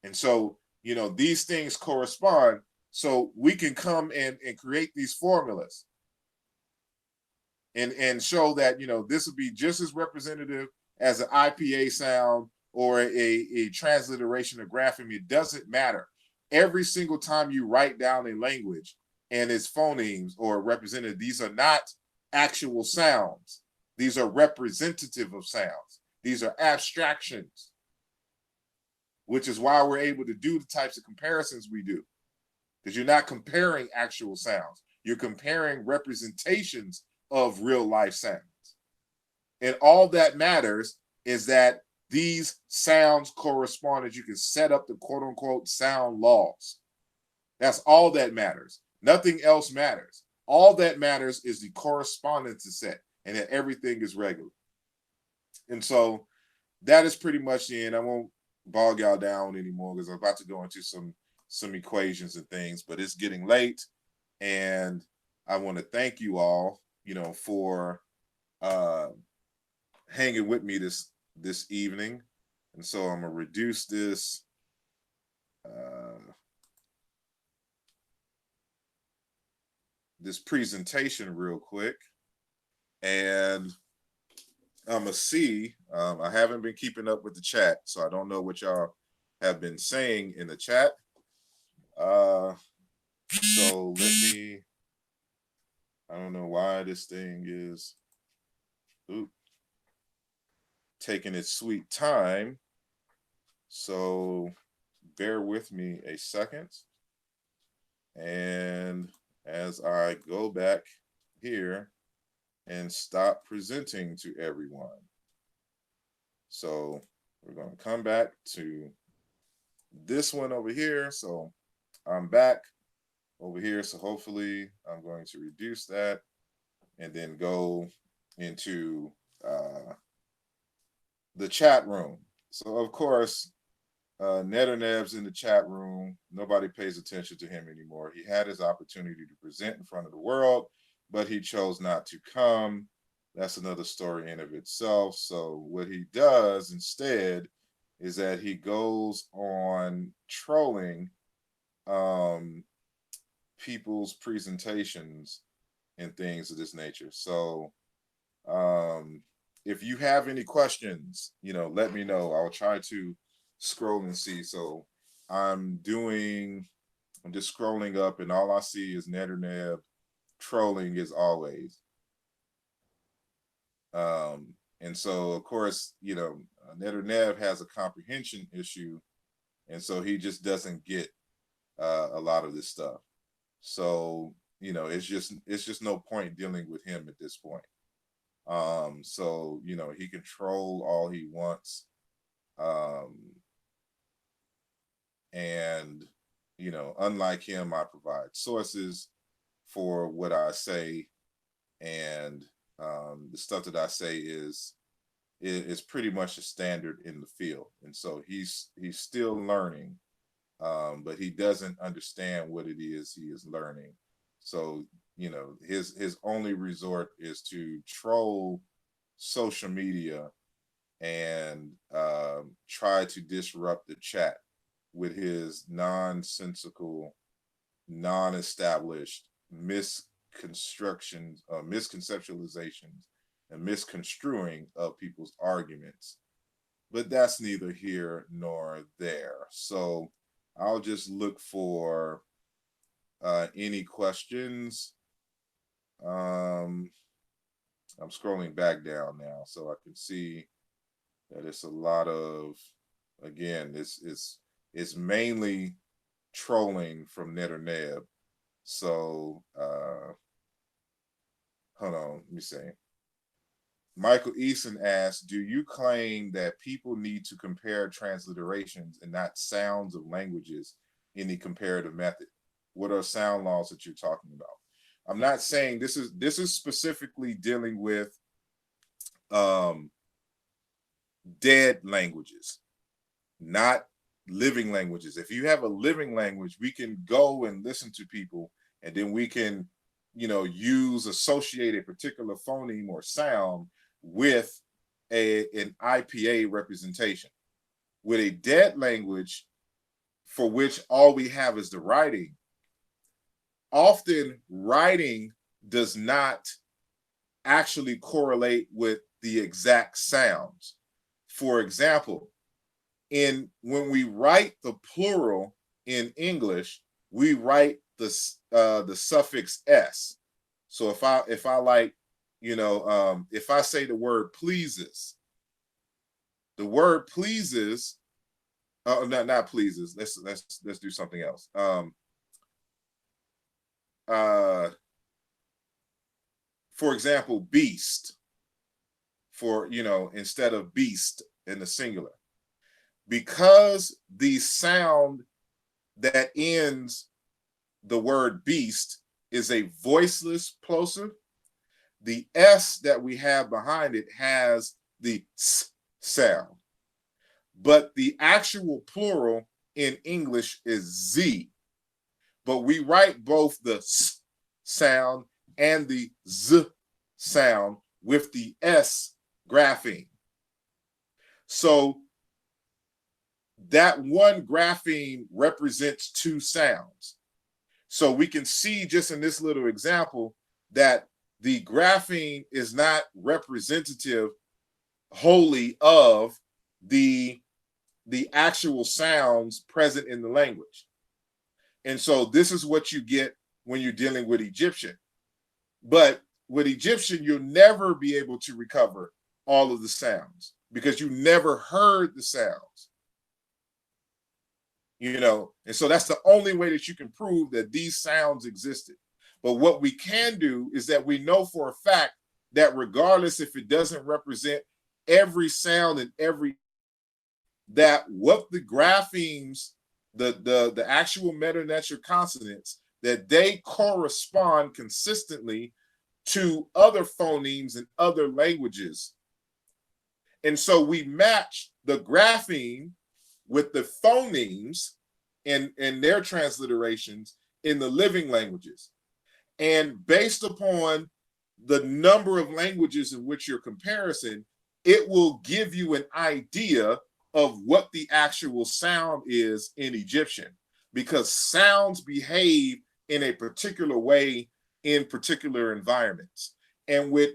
And so, these things correspond. So we can come and create these formulas and show that, this would be just as representative as an IPA sound or a transliteration of grapheme. It doesn't matter. Every single time you write down a language and its phonemes or representative, these are not actual sounds. These are representative of sounds. These are abstractions, which is why we're able to do the types of comparisons we do. Because you're not comparing actual sounds. You're comparing representations of real life sounds. And all that matters is that these sounds correspond, as you can set up the quote unquote sound laws. That's all that matters. Nothing else matters. All that matters is the correspondences set and that everything is regular. And so that is pretty much the end. I won't bog y'all down anymore because I'm about to go into some equations and things, but it's getting late. And I want to thank you all, for hanging with me this evening. And so I'm gonna reduce this this presentation real quick, and I'm gonna see. I haven't been keeping up with the chat, so I don't know what y'all have been saying in the chat. So let me. I don't know why this thing is taking its sweet time. So bear with me a second. And as I go back here and stop presenting to everyone. So we're going to come back to this one over here. So I'm back over here. So hopefully I'm going to reduce that and then go into the chat room. So of course, Netterneb's in the chat room. Nobody pays attention to him anymore. He had his opportunity to present in front of the world, but he chose not to come. That's another story in of itself. So what he does instead is that he goes on trolling people's presentations and things of this nature. So if you have any questions, let me know. I'll try to scroll and see. So I'm just scrolling up, and all I see is Netterneb trolling as always. And so of course, Netterneb has a comprehension issue, and so he just doesn't get a lot of this stuff. So it's just no point dealing with him at this point. So he can troll all he wants, and unlike him, I provide sources for what I say, and the stuff that I say is pretty much a standard in the field. And so he's still learning, but he doesn't understand what it is he is learning. So his only resort is to troll social media and try to disrupt the chat with his nonsensical, non-established misconceptualizations and misconstruing of people's arguments. But that's neither here nor there. So I'll just look for any questions. I'm scrolling back down now so I can see that it's a lot of, again, it's mainly trolling from Netterneb. So hold on, let me see. Michael Eason asks, do you claim that people need to compare transliterations and not sounds of languages in the comparative method? What are sound laws that you're talking about? I'm not saying this is specifically dealing with dead languages, not living languages. If you have a living language, we can go and listen to people, and then we can, associate a particular phoneme or sound with an IPA representation. With a dead language, for which all we have is the writing, often writing does not actually correlate with the exact sounds. For example, when we write the plural in English, we write the suffix s. So if I like, if I say the word pleases, the word pleases, not pleases. Let's do something else. For example, beast, for instead of beast in the singular, because the sound that ends the word beast is a voiceless plosive, the S that we have behind it has the S sound. But the actual plural in English is Z. But we write both the S sound and the Z sound with the S grapheme. So that one grapheme represents two sounds. So we can see just in this little example that the grapheme is not representative wholly of the actual sounds present in the language. And so this is what you get when you're dealing with Egyptian. But with Egyptian, you'll never be able to recover all of the sounds because you never heard the sounds. And so that's the only way that you can prove that these sounds existed. But what we can do is that we know for a fact that regardless if it doesn't represent every sound and every, that what the graphemes, the actual meta-natural consonants, that they correspond consistently to other phonemes in other languages. And so we match the grapheme with the phonemes and their transliterations in the living languages. And based upon the number of languages in which you're comparison, it will give you an idea of what the actual sound is in Egyptian, because sounds behave in a particular way in particular environments. And with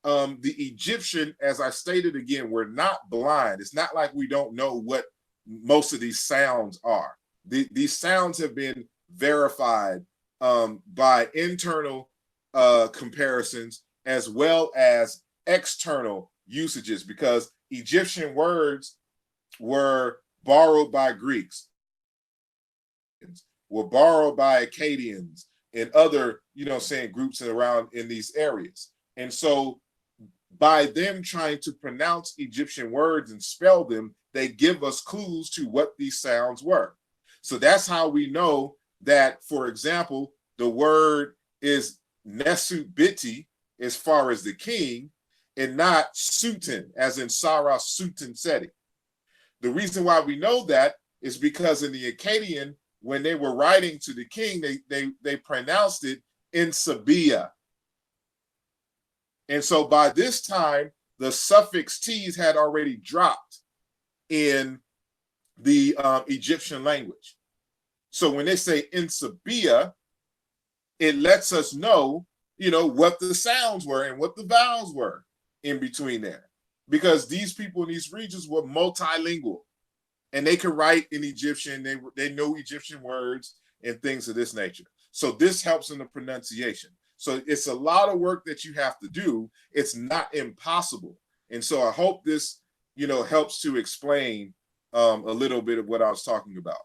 the Egyptian, as I stated again, we're not blind. It's not like we don't know what most of these sounds are. These sounds have been verified by internal comparisons as well as external usages, because Egyptian words were borrowed by Greeks, were borrowed by Akkadians and other, groups around in these areas. And so by them trying to pronounce Egyptian words and spell them, they give us clues to what these sounds were. So that's how we know that, for example, the word is Nesut Biti as far as the king, and not Sutin, as in Sarah Sutin Seti. The reason why we know that is because in the Akkadian, when they were writing to the king, they pronounced it in Sabia. And so by this time, the suffix T's had already dropped in the Egyptian language. So when they say in Sabia, it lets us know, what the sounds were and what the vowels were in between there. Because these people in these regions were multilingual and they could write in Egyptian, they know Egyptian words and things of this nature. So this helps in the pronunciation. So it's a lot of work that you have to do. It's not impossible. And so I hope this, helps to explain a little bit of what I was talking about.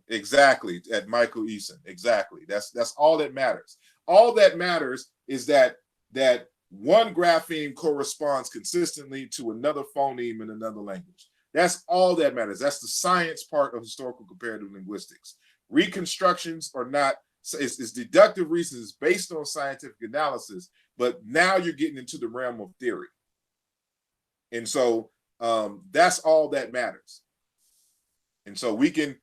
Exactly, at Michael Eason. Exactly. That's all that matters. All that matters is that one grapheme corresponds consistently to another phoneme in another language. That's all that matters. That's the science part of historical comparative linguistics. Reconstructions are not, it's deductive reasons based on scientific analysis, but now you're getting into the realm of theory. And so that's all that matters. And so I can,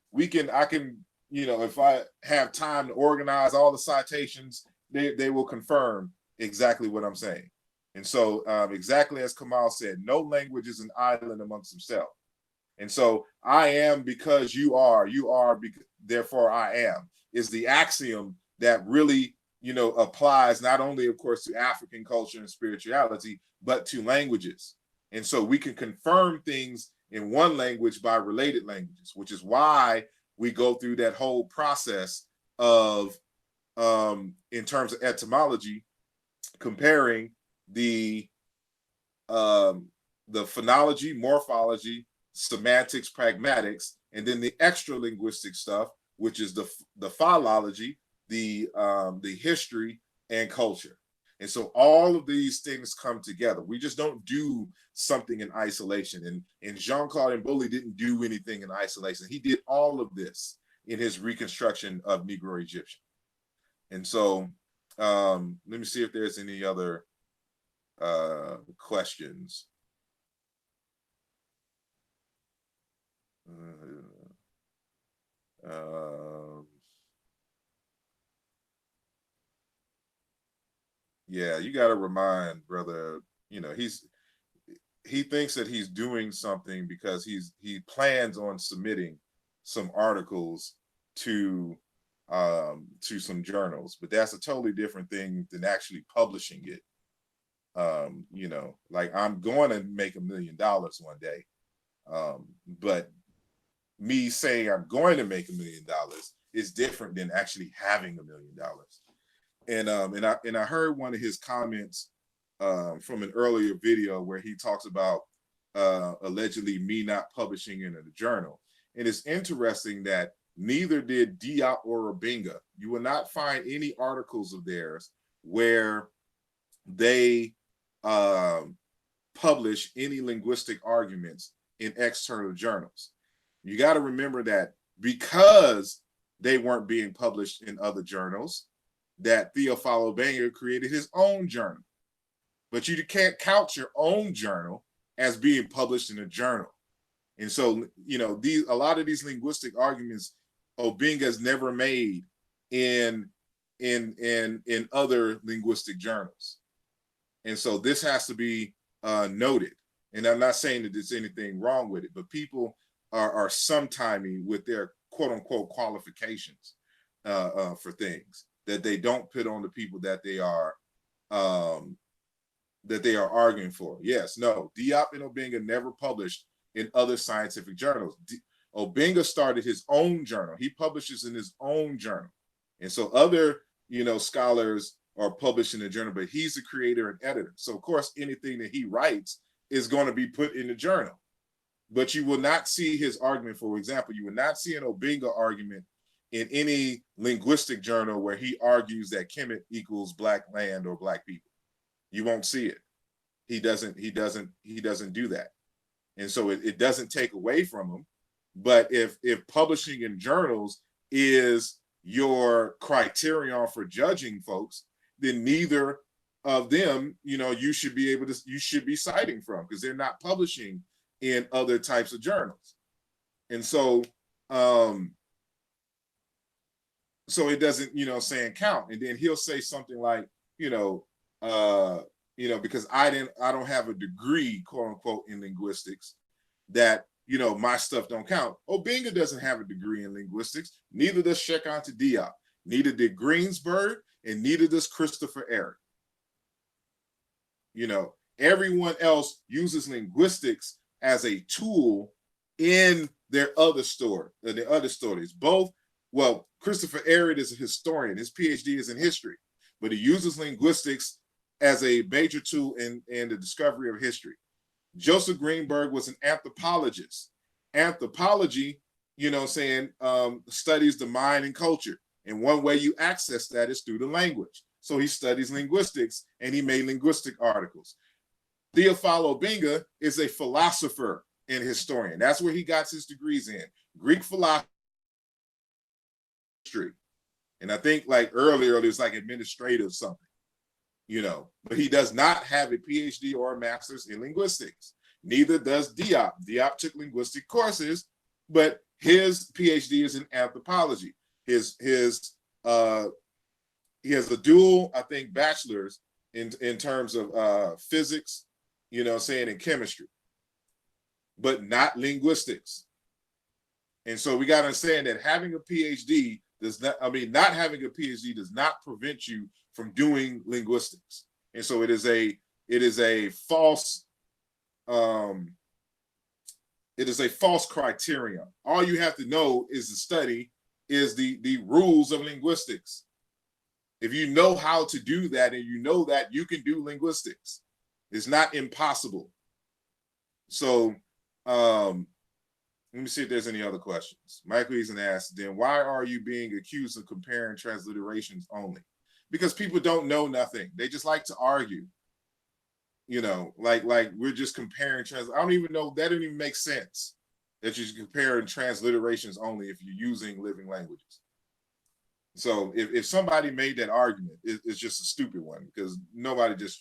if I have time to organize all the citations, they will confirm exactly what I'm saying. And so exactly as Kamal said, no language is an island amongst themselves. And so I am because you are because, therefore I am, is the axiom that really, applies not only, of course, to African culture and spirituality, but to languages. And so we can confirm things in one language by related languages, which is why we go through that whole process of, in terms of etymology, comparing the phonology, morphology, semantics, pragmatics, and then the extra linguistic stuff, which is the philology, the history and culture. And so all of these things come together. We just don't do something in isolation. And Jean-Claude Mboli didn't do anything in isolation. He did all of this in his reconstruction of Negro Egyptian. And so let me see if there's any other questions. Yeah, you got to remind brother, he thinks that he's doing something because he plans on submitting some articles to some journals, but that's a totally different thing than actually publishing it. Like I'm going to make $1 million one day, but me saying I'm going to make $1 million is different than actually having $1 million. And I heard one of his comments from an earlier video where he talks about allegedly me not publishing in a journal. And it's interesting that neither did Diop or Rabinga. You will not find any articles of theirs where they publish any linguistic arguments in external journals. You got to remember that because they weren't being published in other journals, that Theophilo Wenger created his own journal. But you can't count your own journal as being published in a journal. And so, you know, a lot of these linguistic arguments Obenga's never made in other linguistic journals. And so this has to be noted. And I'm not saying that there's anything wrong with it, but people are sometiming with their quote unquote qualifications for things that they don't put on the people that they are arguing for. Yes, no, Diop and Obenga never published in other scientific journals. Obenga started his own journal. He publishes in his own journal. And so other, you know, scholars are published in the journal, but he's the creator and editor. So of course, anything that he writes is going to be put in the journal. But you will not see his argument. For example, you will not see an Obenga argument in any linguistic journal where he argues that Kemet equals black land or black people. You won't see it. He doesn't do that. And so it doesn't take away from him. But if publishing in journals is your criterion for judging folks, then neither of them, you know, you should be citing from, because they're not publishing in other types of journals. And so so it doesn't, you know, saying count. And then he'll say something like, because I don't have a degree, quote unquote, in linguistics, that, you know, my stuff don't count. Obenga doesn't have a degree in linguistics. Neither does Checko Diop. Neither did Greensburg, and neither does Christopher Eric. You know, everyone else uses linguistics as a tool in their other stories. Well, Christopher Eric is a historian. His PhD is in history, but he uses linguistics as a major tool in the discovery of history. Joseph Greenberg was an anthropologist. Anthropology, you know, studies the mind and culture. And one way you access that is through the language. So he studies linguistics, and he made linguistic articles. Theophilo Obenga is a philosopher and historian. That's where he got his degrees in Greek philosophy. And I think like earlier, it was like administrative something, you know, but he does not have a PhD or a master's in linguistics. Neither does Diop. Diop took linguistic courses, but his PhD is in anthropology. He has a dual, I think, bachelor's in terms of physics, you know, in chemistry, but not linguistics. And so we got to understand that having a PhD not having a PhD does not prevent you from doing linguistics. And so it is a false criterion. All you have to know is the rules of linguistics. If you know how to do that, and you know that, you can do linguistics. It's not impossible. So let me see if there's any other questions. Michael Eason asks, then why are you being accused of comparing transliterations only? Because people don't know nothing. They just like to argue. You know, like we're just comparing I don't even know, that didn't even make sense that you're comparing transliterations only if you're using living languages. So if somebody made that argument, it's just a stupid one, because nobody just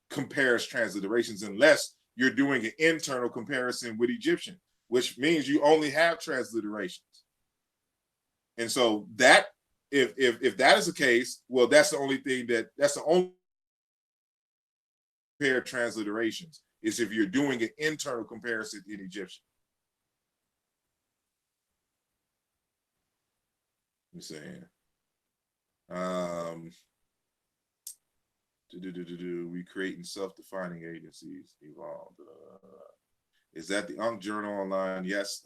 compares transliterations unless you're doing an internal comparison with Egyptian, which means you only have transliterations. And so that if that is the case, well, that's the only compare transliterations is if you're doing an internal comparison in Egyptian. I'm saying, we creating self-defining agencies evolved. Is that the Unk Journal online? Yes.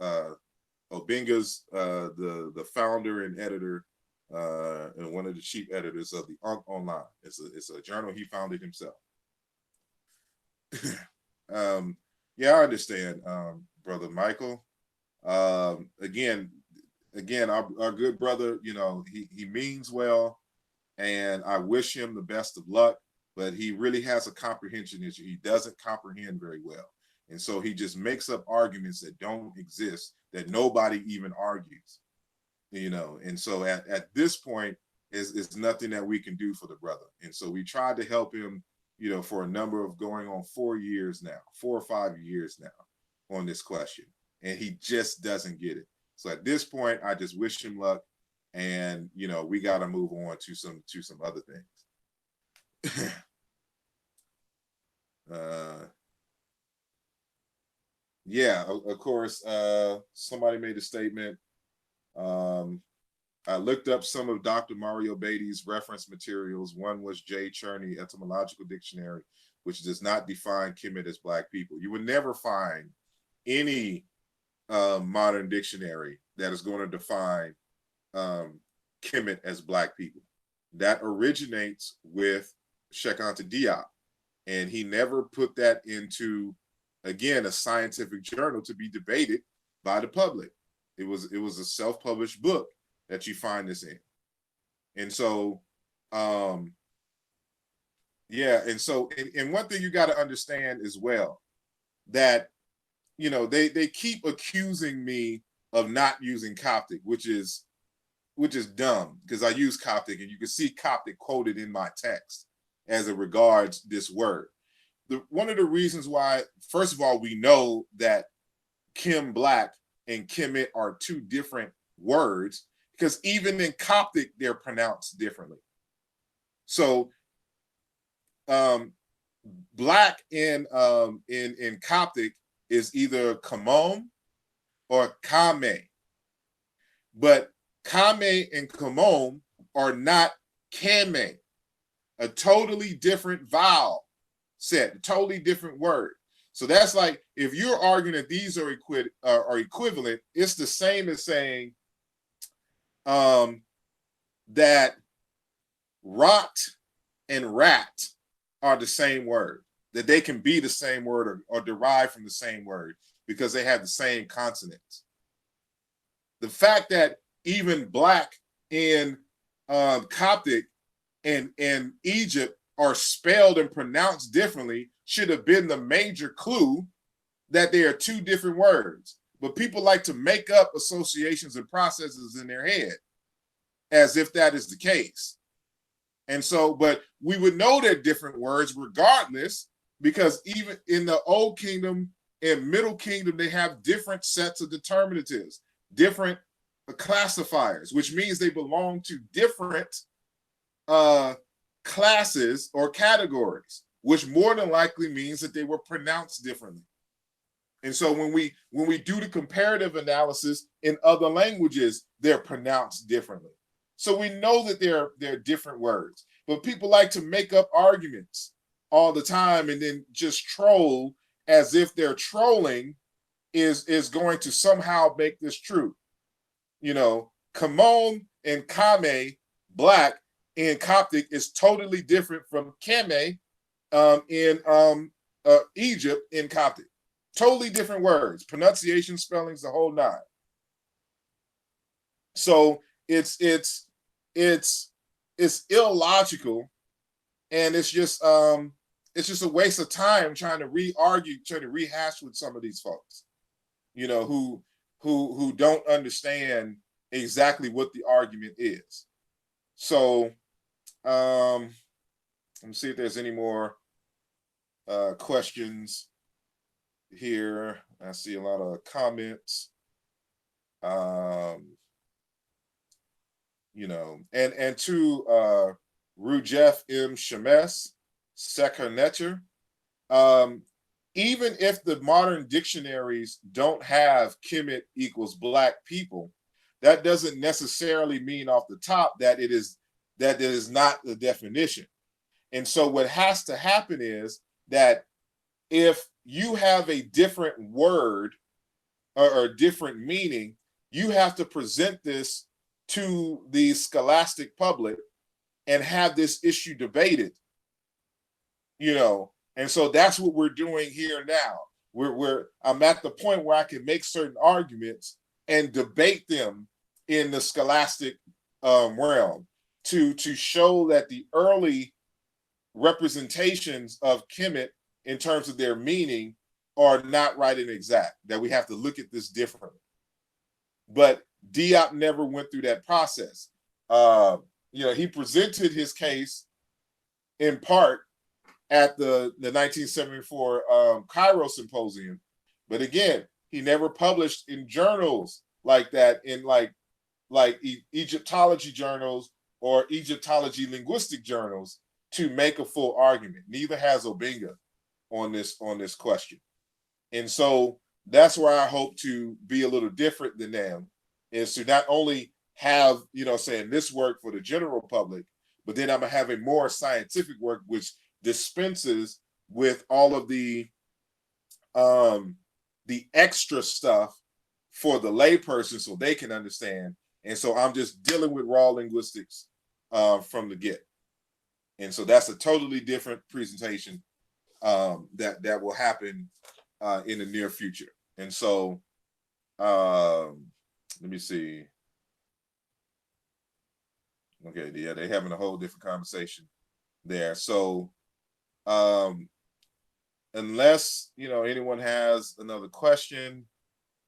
Obenga's the founder and editor and one of the chief editors of the Unk Online. It's a journal he founded himself. Yeah, I understand, brother Michael. Again, our good brother, you know, he means well, and I wish him the best of luck. but he really has a comprehension issue. He doesn't comprehend very well. And so he just makes up arguments that don't exist, that nobody even argues, you know. And so at this point, it's nothing that we can do for the brother. And so we tried to help him, you know, for a number of going on 4 years now, 4 or 5 years now on this question. And he just doesn't get it. So at this point, I just wish him luck. And, you know, we got to move on to some other things. Yeah, of course, somebody made a statement. I looked up some of Dr. Mario Beatty's reference materials. One was J. Cherney Etymological Dictionary, which does not define Kemet as Black people. You would never find any modern dictionary that is going to define Kemet as Black people. That originates with Checko Diop, and he never put that into, again, a scientific journal to be debated by the public. It was a self-published book that you find this in. And so, yeah, and so, and one thing you got to understand as well, that, you know, they keep accusing me of not using Coptic, which is dumb, because I use Coptic, and you can see Coptic quoted in my text as it regards this word. One of the reasons why, first of all, we know that Kim Black and Kemet are two different words, because even in Coptic, they're pronounced differently. So Black in Coptic is either Kamon or Kame. But Kame and Kamon are not Kame, a totally different vowel set, a totally different word. So that's like, if you're arguing that these are equivalent, it's the same as saying that rot and rat are the same word, that they can be the same word or derived from the same word because they have the same consonants. The fact that even Black in Coptic and Egypt are spelled and pronounced differently should have been the major clue that they are two different words. But people like to make up associations and processes in their head as if that is the case. And so, but we would know they're different words regardless, because even in the Old Kingdom and Middle Kingdom, they have different sets of determinatives, different classifiers, which means they belong to different classes or categories, which more than likely means that they were pronounced differently. And so when we do the comparative analysis in other languages, they're pronounced differently. So we know that they're different words, but people like to make up arguments all the time and then just troll as if their trolling is going to somehow make this true. You know, Kamon and Kame, Black in Coptic, is totally different from Keme in Egypt in Coptic. Totally different words, pronunciation, spellings, the whole nine. So it's illogical, and it's just a waste of time trying to rehash with some of these folks, you know, who don't understand exactly what the argument is. So let me see if there's any more questions here. I see a lot of comments. You know, and to Rujef M. Shemes, Seker Netcher, even if the modern dictionaries don't have Kemet equals Black people, that doesn't necessarily mean off the top that it is not the definition. And so what has to happen is that if you have a different word or a different meaning, you have to present this to the scholastic public and have this issue debated, you know. And so that's what we're doing here now. I'm at the point where I can make certain arguments and debate them in the scholastic realm to show that the early representations of Kemet in terms of their meaning are not right and exact, that we have to look at this differently. But Diop never went through that process. He presented his case in part at the 1974 Cairo Symposium, but again, he never published in journals like that, in like Egyptology journals or Egyptology linguistic journals, to make a full argument. Neither has Obenga on this question. And so that's where I hope to be a little different than them, is to not only have, saying this work for the general public, but then I'm gonna have a more scientific work which dispenses with all of the extra stuff for the layperson so they can understand. And so I'm just dealing with raw linguistics from the get. And so that's a totally different presentation that will happen in the near future. And so let me see. Okay, yeah, they're having a whole different conversation there. So unless anyone has another question,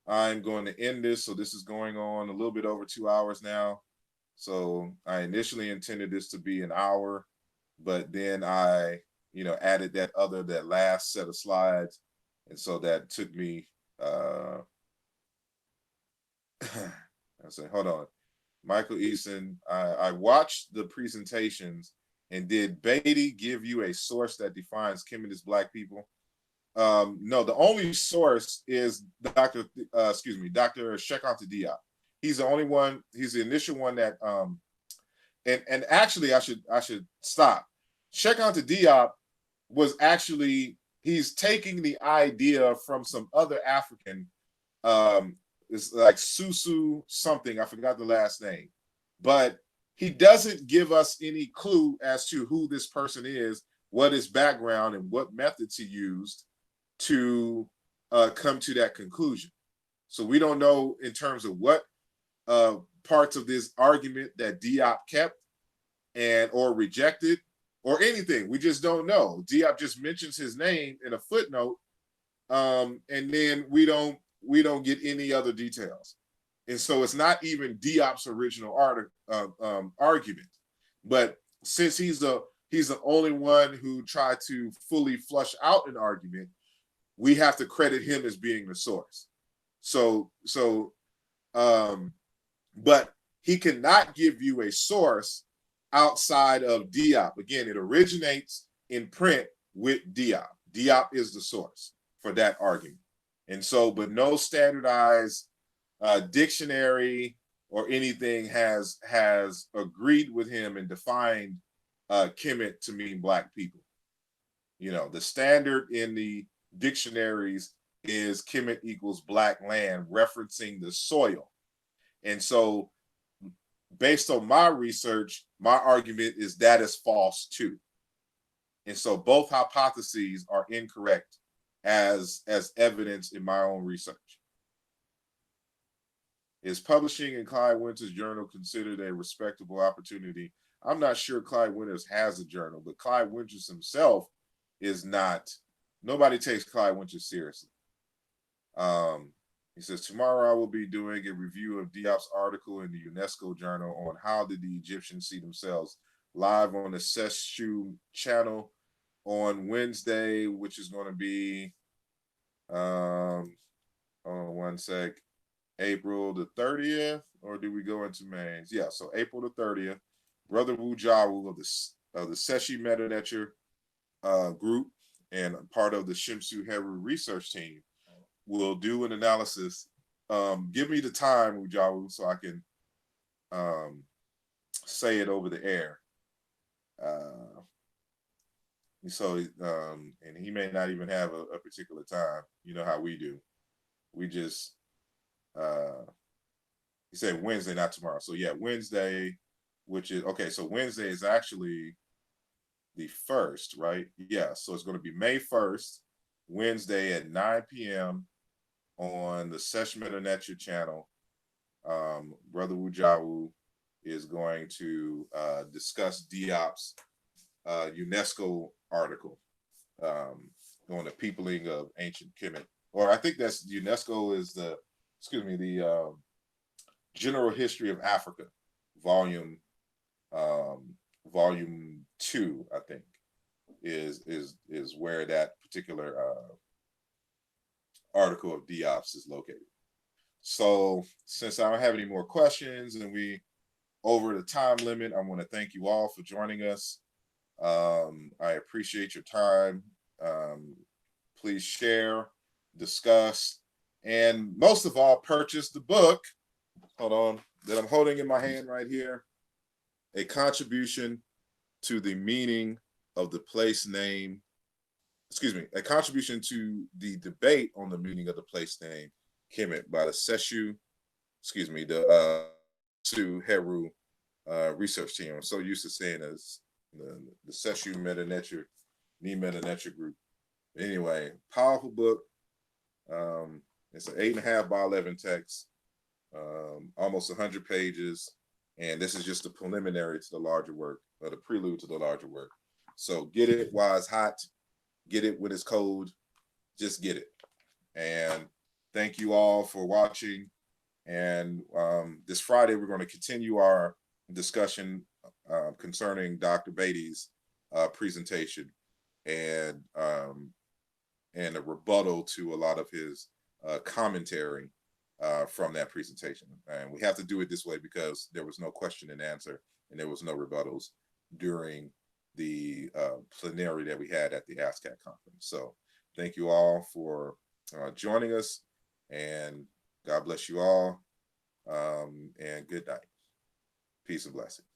I'm going to end this. So this is going on a little bit over 2 hours now. So I initially intended this to be an hour, but then I added that last set of slides, and so that took me I say, hold on. Michael Eason, I watched the presentations, and did Beatty give you a source that defines Kemet as Black people? No, the only source is Dr. Checko Diop. He's the only one. He's the initial one that and actually I should stop. Checko Diop was actually, he's taking the idea from some other African, it's like Susu something, I forgot the last name, but he doesn't give us any clue as to who this person is, what his background, and what methods he used to come to that conclusion. So we don't know in terms of what parts of this argument that Diop kept or rejected or anything. We just don't know. Diop just mentions his name in a footnote, and then we don't get any other details. And so it's not even Diop's original argument. But since he's the only one who tried to fully flush out an argument, we have to credit him as being the source. But he cannot give you a source outside of Diop. Again, it originates in print with Diop. Diop is the source for that argument. And so, but no standardized dictionary or anything has agreed with him and defined Kemet to mean Black people. The standard in the dictionaries is Kemet equals Black land, referencing the soil. And so based on my research, my argument is that is false too. And so both hypotheses are incorrect as evidence in my own research. Is publishing in Clyde Winter's journal considered a respectable opportunity? I'm not sure Clyde Winters has a journal, but Clyde Winters himself is not. Nobody takes Clyde Winters seriously. He says, tomorrow I will be doing a review of Diop's article in the UNESCO journal on how did the Egyptians see themselves, live on the Seshu channel on Wednesday, which is going to be, hold on one sec, April the 30th, or do we go into May? Yeah, so April the 30th, Brother Wu Jawu of the Seshi Meta Nature group and part of the Shimsuit Haru research team will do an analysis. Give me the time, Wu Jawu, so I can say it over the air. And he may not even have a particular time. You know how we do. We just, he said Wednesday, not tomorrow. So yeah, Wednesday, which is, okay, so Wednesday is actually the 1st, right? Yeah, so it's going to be May 1st, Wednesday at 9 p.m. on the Sesh Meta Nature channel. Brother Wu Jawu is going to discuss Diop's UNESCO article on the peopling of ancient Kemet, or I think that's UNESCO is the, excuse me, the General History of Africa, volume volume 2, I think, is where that particular article of Diop's is located. So since I don't have any more questions and we over the time limit, I want to thank you all for joining us. I appreciate your time. Please share, discuss, and most of all, purchase the book. Hold on, that I'm holding in my hand right here. A Contribution to the Meaning of the Place Name. Excuse me, a contribution to the debate on the meaning of the place name Kemet by the Shimsuit Haru research team. I'm so used to saying as the Shimsuit Meta-Nature group. Anyway, powerful book. It's an 8.5 by 11 text, almost 100 pages, and this is just a preliminary to the larger work, or the prelude to the larger work. So get it while it's hot, get it when it's cold, just get it. And thank you all for watching. And this Friday, we're going to continue our discussion concerning Dr. Beatty's presentation and a rebuttal to a lot of his commentary from that presentation. And we have to do it this way because there was no question and answer and there was no rebuttals during the plenary that we had at the ASCAC conference. So thank you all for joining us, and God bless you all, and good night. Peace and blessings.